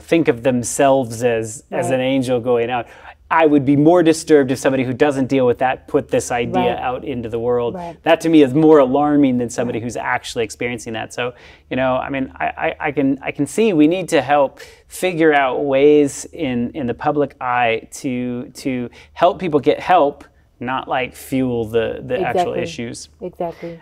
think of themselves as an angel going out. I would be more disturbed if somebody who doesn't deal with that put this idea out into the world. That to me is more alarming than somebody who's actually experiencing that. So, I can see we need to help figure out ways in the public eye to help people get help, not like fuel the actual issues. Exactly.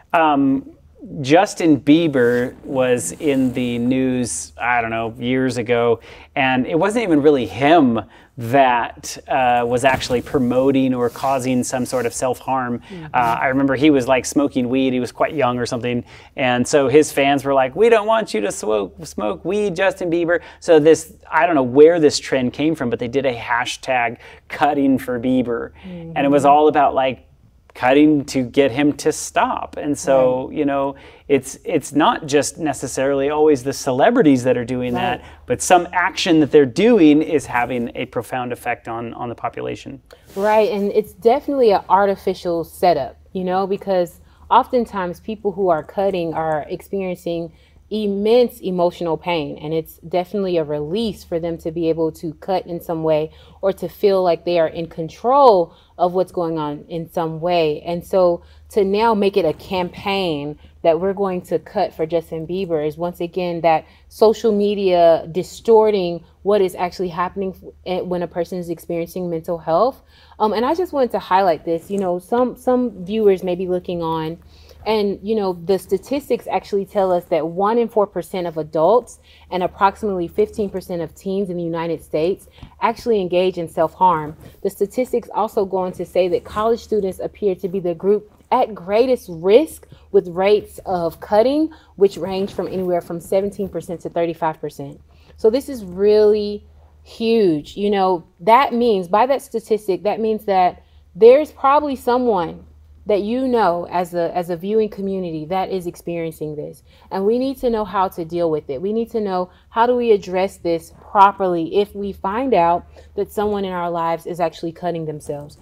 Justin Bieber was in the news, I don't know, years ago, and it wasn't even really him that was actually promoting or causing some sort of self-harm. I remember he was like smoking weed. He was quite young or something, and so his fans were like, "We don't want you to smoke weed, Justin Bieber." So this, I don't know where this trend came from, but they did a hashtag cutting for Bieber, and it was all about like cutting to get him to stop. And so, you know, it's not just necessarily always the celebrities that are doing that, but some action that they're doing is having a profound effect on the population. Right, and it's definitely an artificial setup, you know, because oftentimes people who are cutting are experiencing immense emotional pain, and it's definitely a release for them to be able to cut in some way or to feel like they are in control of what's going on in some way. And so to now make it a campaign that we're going to cut for Justin Bieber is once again that social media distorting what is actually happening when a person is experiencing mental health. And I just wanted to highlight this. You know, some viewers may be looking on, and, you know, the statistics actually tell us that 1 in 4% of adults and approximately 15% of teens in the United States actually engage in self-harm. The statistics also go on to say that college students appear to be the group at greatest risk with rates of cutting, which range from anywhere from 17% to 35%. So this is really huge. You know, that means, by that statistic, that means that there's probably someone that you know as a viewing community that is experiencing this, and we need to know how to deal with it. We need to know, how do we address this properly if we find out that someone in our lives is actually cutting themselves.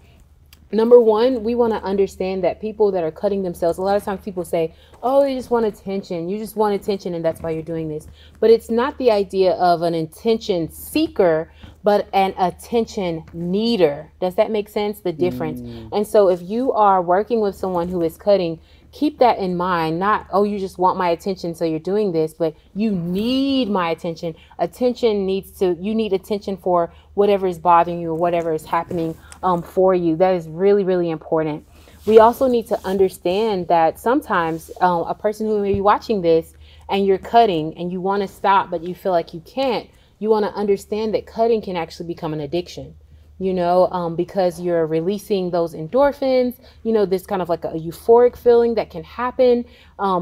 Number one, we want to understand that people that are cutting themselves, a lot of times people say, oh, they just want attention. You just want attention, and that's why you're doing this. But it's not the idea of an attention seeker, but an attention needer. Does that make sense? The difference. And so if you are working with someone who is cutting, keep that in mind. Not, oh, you just want my attention, so you're doing this, but you need my attention. You need attention for whatever is bothering you or whatever is happening for you. That is really, really important. We also need to understand that sometimes a person who may be watching this and you're cutting and you want to stop, but you feel like you can't, you want to understand that cutting can actually become an addiction. You know, because you're releasing those endorphins, you know, this kind of like a euphoric feeling that can happen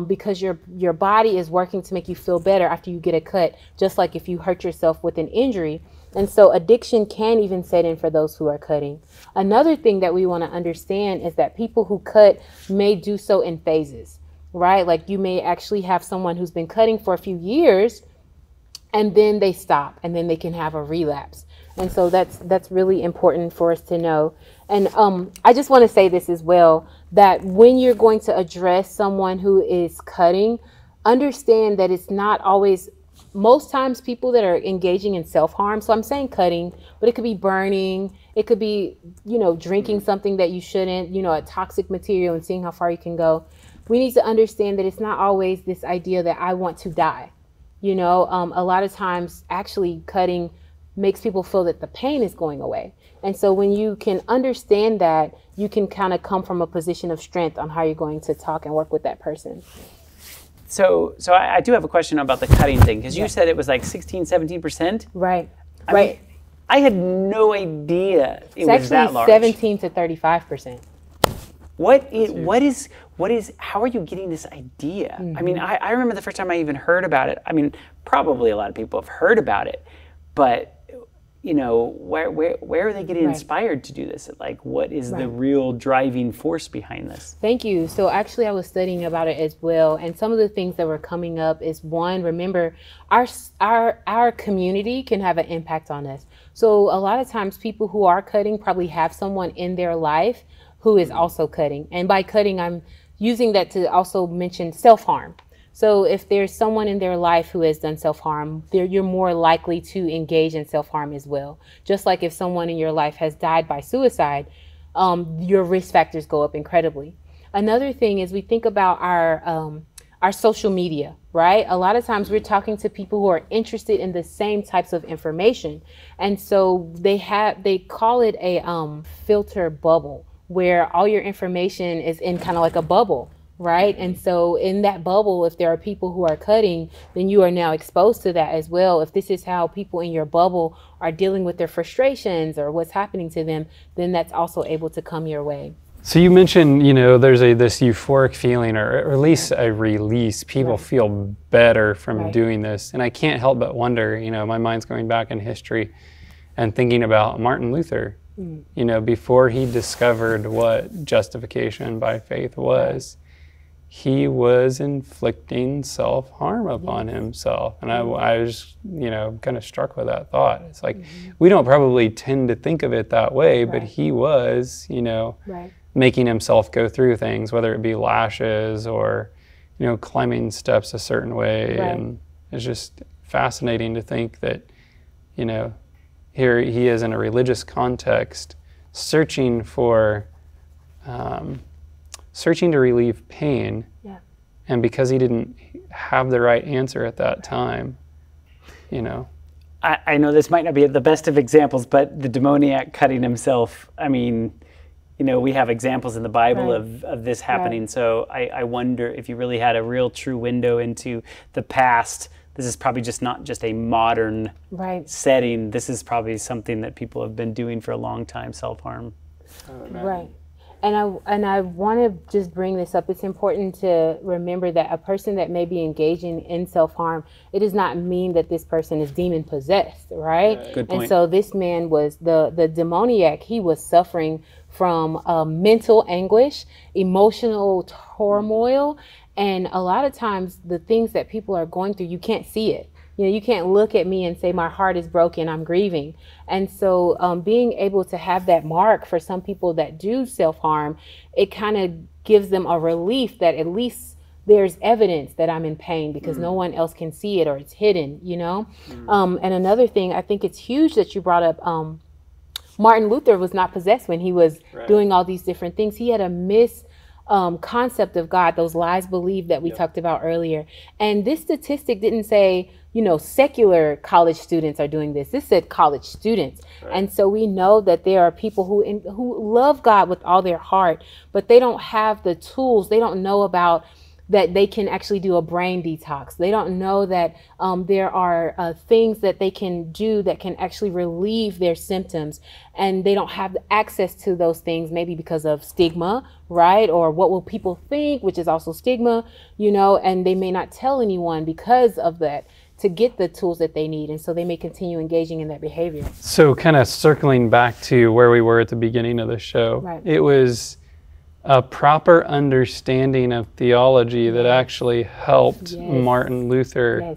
because your body is working to make you feel better after you get a cut, just like if you hurt yourself with an injury. And so addiction can even set in for those who are cutting. Another thing that we want to understand is that people who cut may do so in phases, right? Like you may actually have someone who's been cutting for a few years and then they stop and then they can have a relapse. And so that's really important for us to know. And I just want to say this as well, that when you're going to address someone who is cutting, understand that it's not always, most times people that are engaging in self-harm, so I'm saying cutting, but it could be burning, it could be, you know, drinking something that you shouldn't, you know, a toxic material and seeing how far you can go. We need to understand that it's not always this idea that I want to die. You know, a lot of times actually cutting makes people feel that the pain is going away. And so when you can understand that, you can kind of come from a position of strength on how you're going to talk and work with that person. So I do have a question about the cutting thing, because you said it was like 16, 17%? Right. I mean, I had no idea it was that large. It's actually 17 to 35%. How are you getting this idea? I mean, I remember the first time I even heard about it. I mean, probably a lot of people have heard about it, but you know, where are they getting inspired to do this? Like, what is the real driving force behind this? Thank you. So actually I was studying about it as well. And some of the things that were coming up is, one, remember our community can have an impact on us. So a lot of times people who are cutting probably have someone in their life who is also cutting. And by cutting, I'm using that to also mention self-harm. So if there's someone in their life who has done self-harm, you're more likely to engage in self-harm as well. Just like if someone in your life has died by suicide, your risk factors go up incredibly. Another thing is we think about our social media, right? A lot of times we're talking to people who are interested in the same types of information. And so they call it a filter bubble, where all your information is in kind of like a bubble. right? And so in that bubble, if there are people who are cutting, then you are now exposed to that as well. If this is how people in your bubble are dealing with their frustrations or what's happening to them, then that's also able to come your way. So you mentioned, there's this euphoric feeling, or at least a release. People feel better from doing this. And I can't help but wonder, my mind's going back in history and thinking about Martin Luther. Before he discovered what justification by faith was, he was inflicting self-harm upon himself. And I was, kind of struck with that thought. It's like, we don't probably tend to think of it that way, but he was, making himself go through things, whether it be lashes or, climbing steps a certain way. And it's just fascinating to think that, here he is in a religious context, searching to relieve pain. And because he didn't have the right answer at that time, I know this might not be the best of examples, but the demoniac cutting himself, I mean, we have examples in the Bible of this happening. So I wonder if you really had a real true window into the past. This is probably not just a modern setting. This is probably something that people have been doing for a long time, self-harm. Right. And I want to just bring this up. It's important to remember that a person that may be engaging in self-harm, it does not mean that this person is demon possessed, right? Good point. And so this man was the demoniac. He was suffering from mental anguish, emotional turmoil, and a lot of times the things that people are going through, you can't see it. You can't look at me and say, my heart is broken, I'm grieving. And so being able to have that mark for some people that do self-harm, it kind of gives them a relief that at least there's evidence that I'm in pain because no one else can see it or it's hidden, And another thing, I think it's huge that you brought up, Martin Luther was not possessed when he was doing all these different things. He had a concept of God, those lies believed that we talked about earlier. And this statistic didn't say, secular college students are doing this. This said college students. And so we know that there are people who love God with all their heart, but they don't have the tools. They don't know about that they can actually do a brain detox. They don't know that there are things that they can do that can actually relieve their symptoms. And they don't have access to those things, maybe because of stigma, right? Or what will people think, which is also stigma, and they may not tell anyone because of that to get the tools that they need. And so they may continue engaging in that behavior. So kind of circling back to where we were at the beginning of the show, it was a proper understanding of theology that actually helped Martin Luther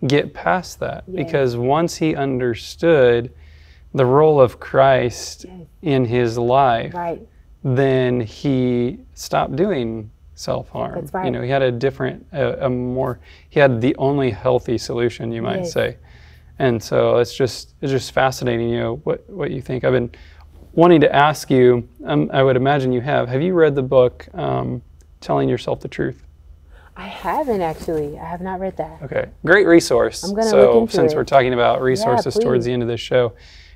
get past that. Because once he understood the role of Christ in his life, then he stopped doing self-harm. That's right. He had a different, he had the only healthy solution, you might say. And so it's just fascinating, what you think. I've been wanting to ask you, I would imagine you have you read the book, Telling Yourself the Truth? I haven't actually. I have not read that. Okay, great resource. I'm going to look into since it. We're talking about resources towards please. the end of this show,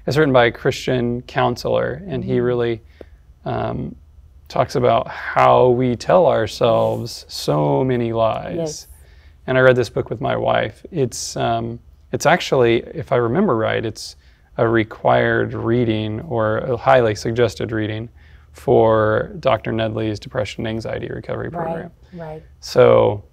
it's written by a Christian counselor, and he really talks about how we tell ourselves so many lies. And I read this book with my wife. It's actually, if I remember right, it's a required reading or a highly suggested reading for Dr. Nedley's Depression and Anxiety Recovery Program. So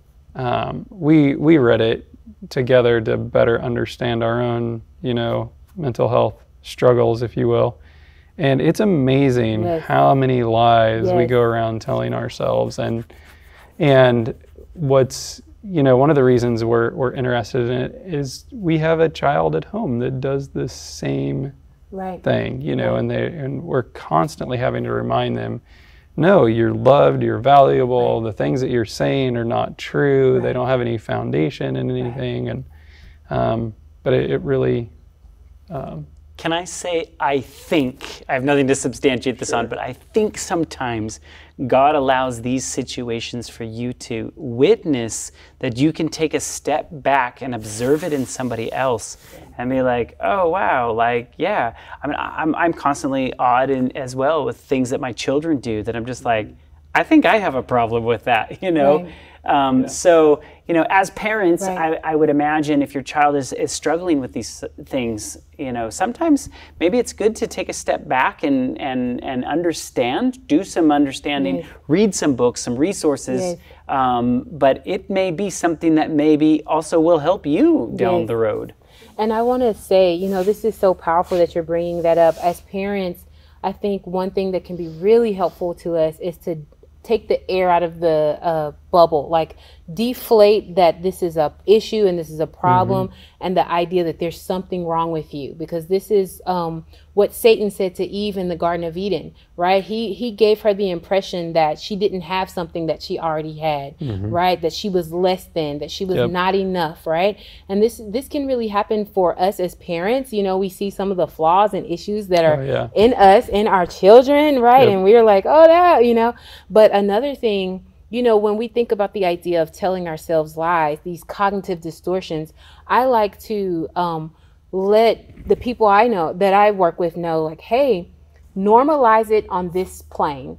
we read it together to better understand our own, mental health struggles, if you will. And it's amazing how many lies we go around telling ourselves. And what's, one of the reasons we're interested in it is we have a child at home that does the same thing, and we're constantly having to remind them, no, you're loved, you're valuable, the things that you're saying are not true, they don't have any foundation in anything. And but it really... Can I say, I think, I have nothing to substantiate this on, but I think sometimes God allows these situations for you to witness that you can take a step back and observe it in somebody else and be like, oh, wow, I mean, I'm constantly awed as well with things that my children do that I'm just like, I think I have a problem with that, you know? So, you know, as parents, I would imagine if your child is struggling with these things, you know, sometimes maybe it's good to take a step back and understand, do some understanding, read some books, some resources, but it may be something that maybe also will help you down the road. And I want to say, you know, this is so powerful that you're bringing that up. As parents, I think one thing that can be really helpful to us is to take the air out of the bubble, like deflate that this is a issue and this is a problem, and the idea that there's something wrong with you, because this is what Satan said to Eve in the Garden of Eden, right? He gave her the impression that she didn't have something that she already had, right? That she was less than, that she was not enough, right? And this can really happen for us as parents. You know, we see some of the flaws and issues that are in us, in our children, right? And we're like, oh, that, you know. But another thing, you know, when we think about the idea of telling ourselves lies, these cognitive distortions, I like to let the people I know that I work with know, like, hey, normalize it on this plane.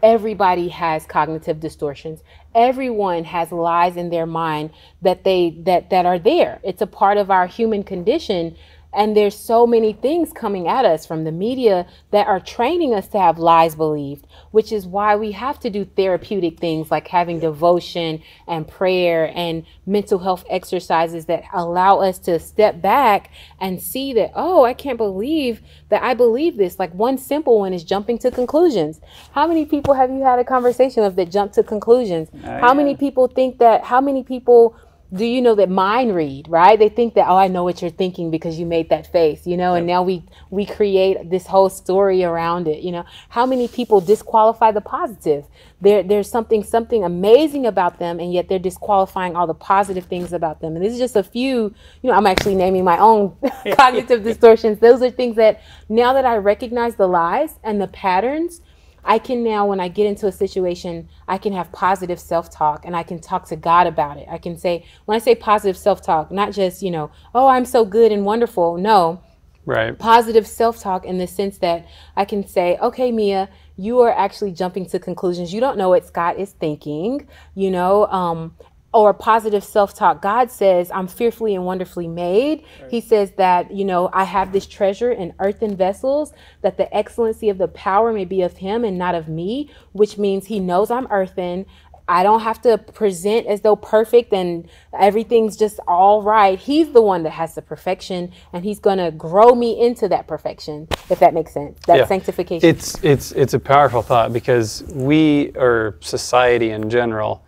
Everybody has cognitive distortions. Everyone has lies in their mind that are there. It's a part of our human condition. And there's so many things coming at us from the media that are training us to have lies believed, which is why we have to do therapeutic things like having devotion and prayer and mental health exercises that allow us to step back and see that, oh, I can't believe that I believe this. Like, one simple one is jumping to conclusions. How many people have you had a conversation with that jump to conclusions? How many people think that, how many people do you know that mind read, right? They think that, oh, I know what you're thinking because you made that face, you know, and now we create this whole story around it, you know. How many people disqualify the positive? There's something amazing about them, and yet they're disqualifying all the positive things about them. And this is just a few, you know, I'm actually naming my own cognitive distortions. Those are things that now that I recognize the lies and the patterns, I can now, when I get into a situation, I can have positive self-talk, and I can talk to God about it. I can say, when I say positive self-talk, not just, you know, oh, I'm so good and wonderful. No. Right. Positive self-talk in the sense that I can say, okay, Mia, you are actually jumping to conclusions. You don't know what Scott is thinking, you know, or positive self-talk. God says, I'm fearfully and wonderfully made. Right. He says that, you know, I have this treasure in earthen vessels, that the excellency of the power may be of him and not of me, which means he knows I'm earthen. I don't have to present as though perfect and everything's just all right. He's the one that has the perfection, and he's going to grow me into that perfection, if that makes sense. That's sanctification. It's a powerful thought, because we, or society in general,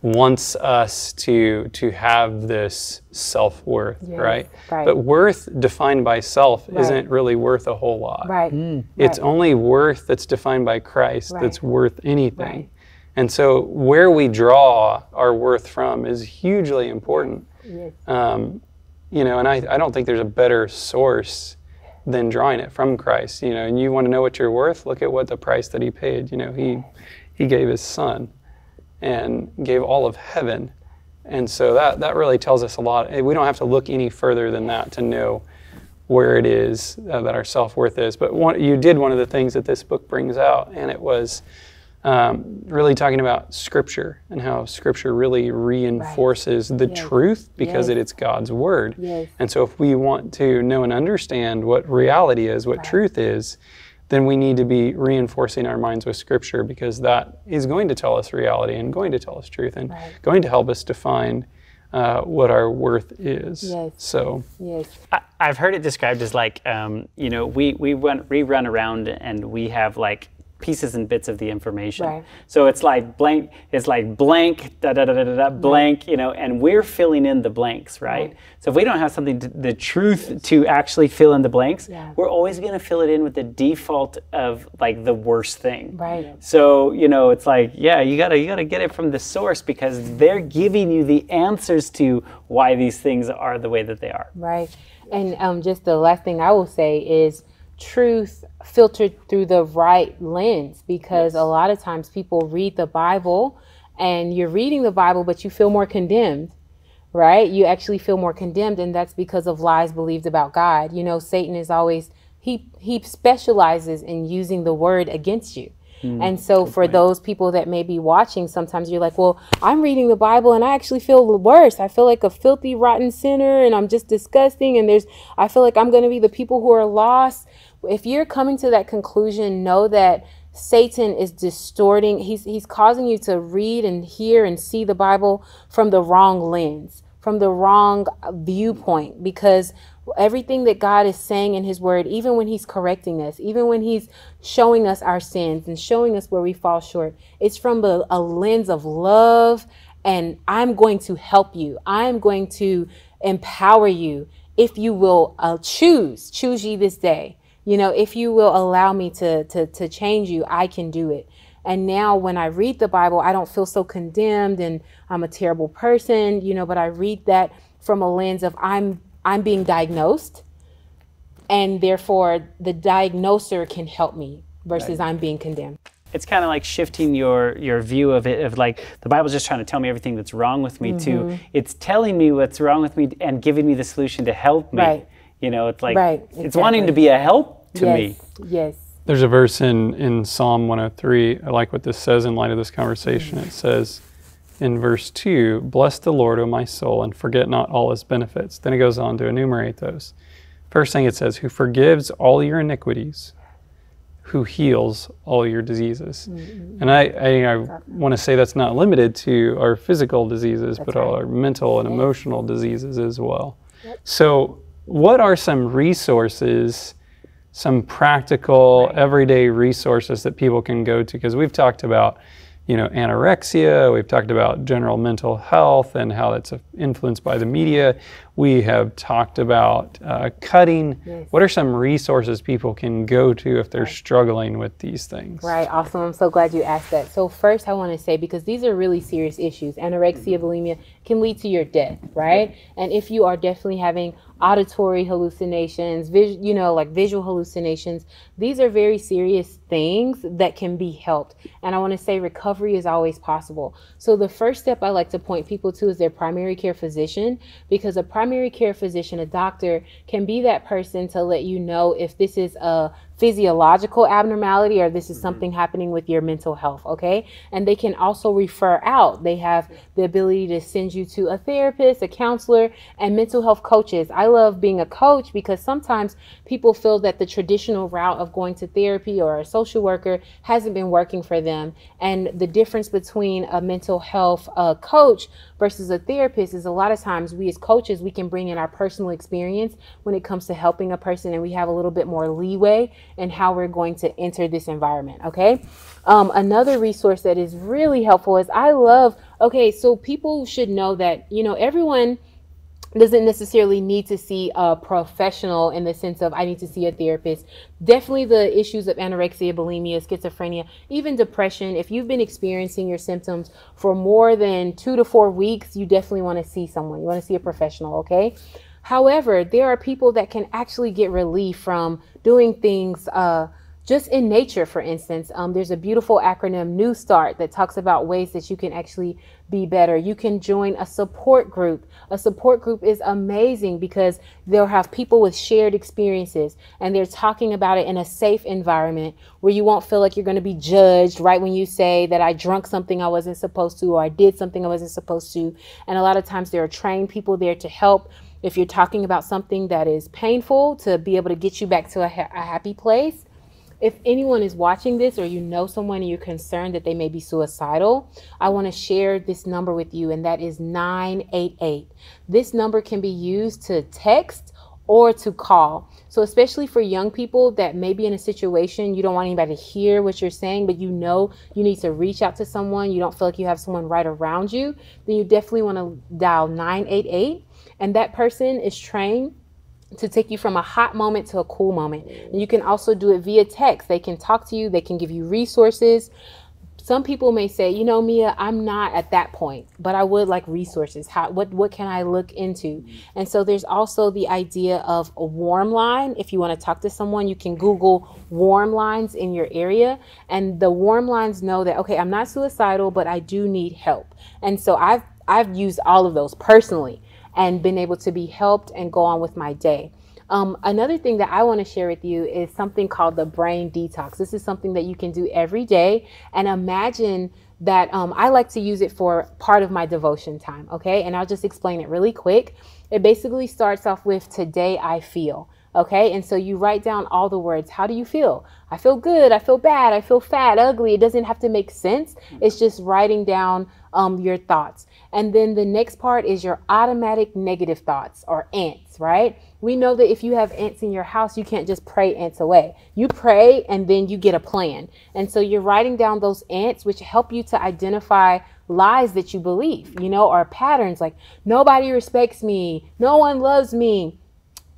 wants us to have this self-worth, right? But worth defined by self isn't really worth a whole lot. It's only worth that's defined by Christ that's worth anything. And so where we draw our worth from is hugely important. You know, and I don't think there's a better source than drawing it from Christ. You know, and you want to know what you're worth? Look at what the price that he paid. You know, he gave his son and gave all of heaven. And so that really tells us a lot. We don't have to look any further than that to know where it is that our self-worth is. But you did one of the things that this book brings out, and it was really talking about Scripture and how Scripture really reinforces the truth, because it's God's Word. And so if we want to know and understand what reality is, what truth is, then we need to be reinforcing our minds with Scripture, because that is going to tell us reality and going to tell us truth and going to help us define what our worth is. So, I've heard it described as like, you know, we run around and we have like pieces and bits of the information. So it's like blank, da da da da da, blank, you know, and we're filling in the blanks, right? So if we don't have something, the truth to actually fill in the blanks, we're always going to fill it in with the default of like the worst thing. So, you know, it's like, you gotta get it from the source, because they're giving you the answers to why these things are the way that they are. And just the last thing I will say is truth filtered through the right lens, because a lot of times people read the Bible and you're reading the Bible, but you feel more condemned, right? You actually feel more condemned, and that's because of lies believed about God. You know, Satan is always, he specializes in using the word against you. And so for those people that may be watching, sometimes you're like, well, I'm reading the Bible and I actually feel worse. I feel like a filthy, rotten sinner and I'm just disgusting. And I feel like I'm going to be the people who are lost. If you're coming to that conclusion, know that Satan is distorting. He's causing you to read and hear and see the Bible from the wrong lens, from the wrong viewpoint, because everything that God is saying in his word, even when he's correcting us, even when he's showing us our sins and showing us where we fall short, it's from a lens of love. And I'm going to help you. I'm going to empower you if you will choose ye this day. You know, if you will allow me to change you, I can do it. And now when I read the Bible, I don't feel so condemned and I'm a terrible person, you know, but I read that from a lens of I'm being diagnosed, and therefore the diagnoser can help me versus I'm being condemned. It's kind of like shifting your view of it, of like the Bible's just trying to tell me everything that's wrong with me to it's telling me what's wrong with me and giving me the solution to help me. Right. You know, it's like it's Exactly. wanting to be a help to me. Yes. There's a verse in Psalm 103. I like what this says in light of this conversation. It says in verse 2, bless the Lord, O my soul, and forget not all his benefits. Then it goes on to enumerate those. First thing it says, who forgives all your iniquities, who heals all your diseases. And I want to say that's not limited to our physical diseases, but all our mental and emotional diseases as well. So what are some resources, some practical, everyday resources that people can go to? Because we've talked about, you know, anorexia, we've talked about general mental health and how that's influenced by the media. We have talked about cutting. Yes. What are some resources people can go to if they're struggling with these things? Right, awesome. I'm so glad you asked that. So first I want to say, because these are really serious issues, anorexia, bulimia can lead to your death, right? And if you are definitely having auditory hallucinations, like visual hallucinations, these are very serious things that can be helped. And I want to say recovery is always possible. So the first step I like to point people to is their primary care physician, because a primary care physician, a doctor, can be that person to let you know if this is a physiological abnormality or this is something happening with your mental health, okay? And they can also refer out. They have the ability to send you to a therapist, a counselor, and mental health coaches. I love being a coach because sometimes people feel that the traditional route of going to therapy or a social worker hasn't been working for them. And the difference between a mental health coach versus a therapist is a lot of times we as coaches, we can bring in our personal experience when it comes to helping a person, and we have a little bit more leeway in how we're going to enter this environment, okay? Another resource that is really helpful is so people should know that, you know, everyone doesn't necessarily need to see a professional in the sense of I need to see a therapist. Definitely the issues of anorexia, bulimia, schizophrenia, even depression. If you've been experiencing your symptoms for more than 2 to 4 weeks, you definitely want to see someone. You want to see a professional, okay? However, there are people that can actually get relief from doing things just in nature, for instance. There's a beautiful acronym, New Start, that talks about ways that you can actually be better. You can join a support group. A support group is amazing because they'll have people with shared experiences and they're talking about it in a safe environment where you won't feel like you're going to be judged right when you say that I drunk something I wasn't supposed to, or I did something I wasn't supposed to. And a lot of times there are trained people there to help. If you're talking about something that is painful, to be able to get you back to a happy place. If anyone is watching this or you know someone and you're concerned that they may be suicidal, I want to share this number with you, and that is 988. This number can be used to text or to call. So especially for young people that may be in a situation you don't want anybody to hear what you're saying, but you know you need to reach out to someone, you don't feel like you have someone right around you, then you definitely want to dial 988. And that person is trained to take you from a hot moment to a cool moment. And you can also do it via text. They can talk to you. They can give you resources. Some people may say, you know, Mia, I'm not at that point, but I would like resources. What can I look into? And so there's also the idea of a warm line. If you want to talk to someone, you can Google warm lines in your area. And the warm lines know that, okay, I'm not suicidal, but I do need help. And so I've used all of those personally and been able to be helped and go on with my day. Another thing that I want to share with you is something called the brain detox. This is something that you can do every day, and imagine that I like to use it for part of my devotion time. Okay. And I'll just explain it really quick. It basically starts off with today I feel. Okay. And so you write down all the words. How do you feel? I feel good. I feel bad. I feel fat, ugly. It doesn't have to make sense. It's just writing down your thoughts. And then the next part is your automatic negative thoughts, or ants, right? We know that if you have ants in your house, you can't just pray ants away. You pray and then you get a plan. And so you're writing down those ants, which help you to identify lies that you believe, or patterns like nobody respects me, no one loves me.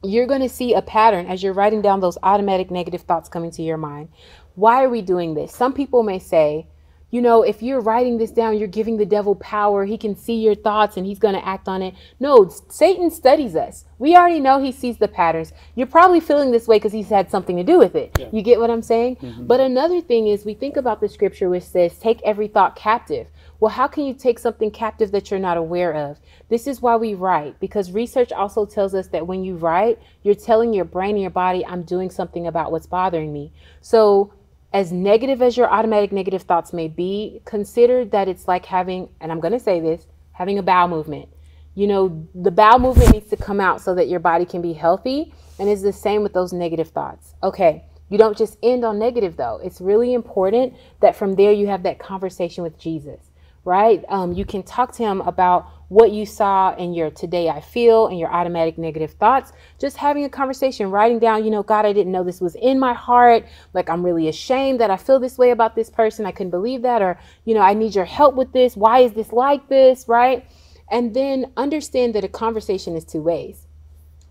You're going to see a pattern as you're writing down those automatic negative thoughts coming to your mind. Why are we doing this? Some people may say, if you're writing this down, you're giving the devil power. He can see your thoughts and he's going to act on it. No, Satan studies us. We already know he sees the patterns. You're probably feeling this way because he's had something to do with it. Yeah. You get what I'm saying? Mm-hmm. But another thing is we think about the scripture which says, take every thought captive. Well, how can you take something captive that you're not aware of? This is why we write, because research also tells us that when you write, you're telling your brain and your body, I'm doing something about what's bothering me. So as negative as your automatic negative thoughts may be, consider that it's like having, and I'm going to say this, having a bowel movement. The bowel movement needs to come out so that your body can be healthy. And it's the same with those negative thoughts. Okay. You don't just end on negative though. It's really important that from there you have that conversation with Jesus, right? You can talk to him about what you saw in your today I feel and your automatic negative thoughts. Just having a conversation, writing down, God, I didn't know this was in my heart. Like, I'm really ashamed that I feel this way about this person. I couldn't believe that. Or, I need your help with this. Why is this like this? Right? And then understand that a conversation is two ways.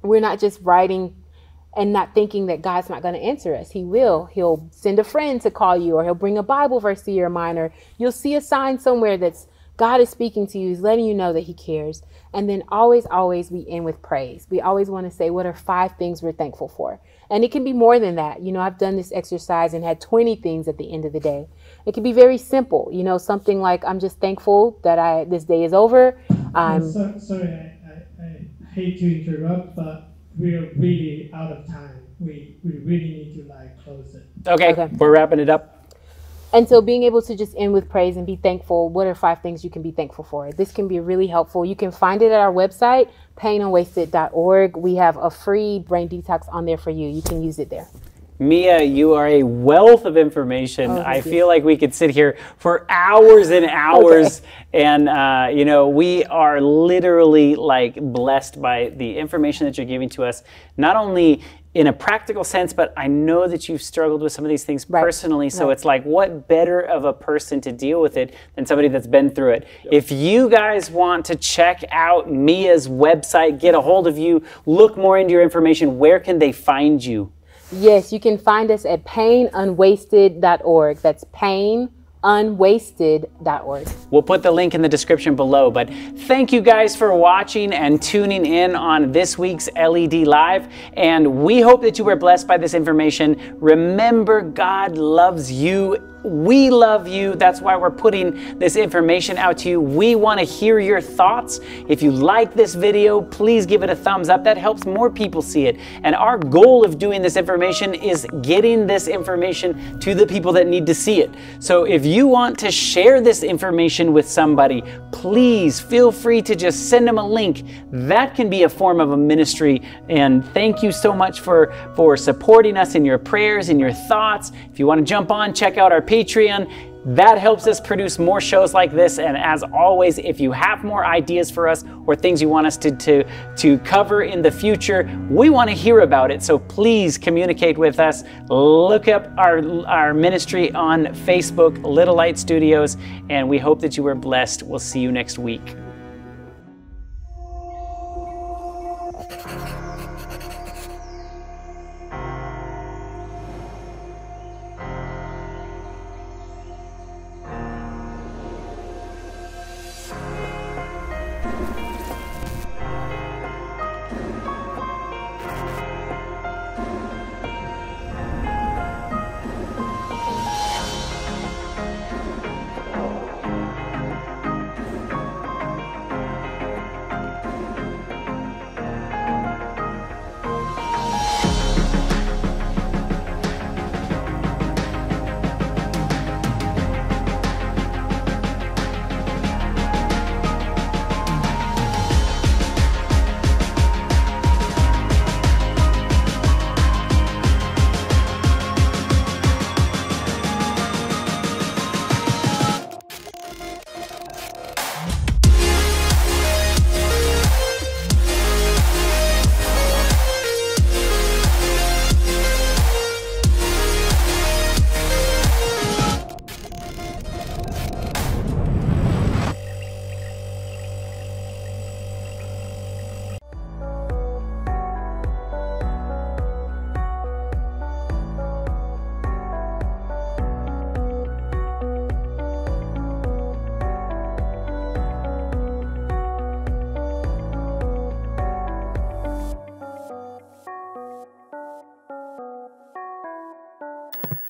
We're not just writing and not thinking that God's not going to answer us. He will. He'll send a friend to call you, or he'll bring a Bible verse to your mind, or you'll see a sign somewhere that's God is speaking to you, he's letting you know that he cares. And then always we end with praise. We always want to say, what are 5 things we're thankful for? And it can be more than that. I've done this exercise and had 20 things at the end of the day. It can be very simple. Something like, I'm just thankful that this day is over. Sorry, I hate to interrupt, but we're really out of time. We really need to close it. Okay, we're wrapping it up. And so being able to just end with praise and be thankful. What are 5 things you can be thankful for? This can be really helpful. You can find it at our website, painunwasted.org. We have a free brain detox on there for you. You can use it there. Mia, you are a wealth of information. I feel like we could sit here for hours and hours. Okay. And, we are literally blessed by the information that you're giving to us, not only in a practical sense, but I know that you've struggled with some of these things personally. So it's like, what better of a person to deal with it than somebody that's been through it? Yep. If you guys want to check out Mia's website, get a hold of you, look more into your information, where can they find you? Yes, you can find us at painunwasted.org. That's painunwasted.org. We'll put the link in the description below. But thank you guys for watching and tuning in on this week's LED Live. And we hope that you were blessed by this information. Remember, God loves you. We love you. That's why we're putting this information out to you. We want to hear your thoughts. If you like this video, please give it a thumbs up. That helps more people see it. And our goal of doing this information is getting this information to the people that need to see it. So if you want to share this information with somebody, please feel free to just send them a link. That can be a form of a ministry. And thank you so much for supporting us in your prayers and your thoughts. If you want to jump on, check out our Patreon. That helps us produce more shows like this. And as always, if you have more ideas for us or things you want us to cover in the future, we want to hear about it. So please communicate with us. Look up our ministry on Facebook, Little Light Studios, and we hope that you were blessed. We'll see you next week.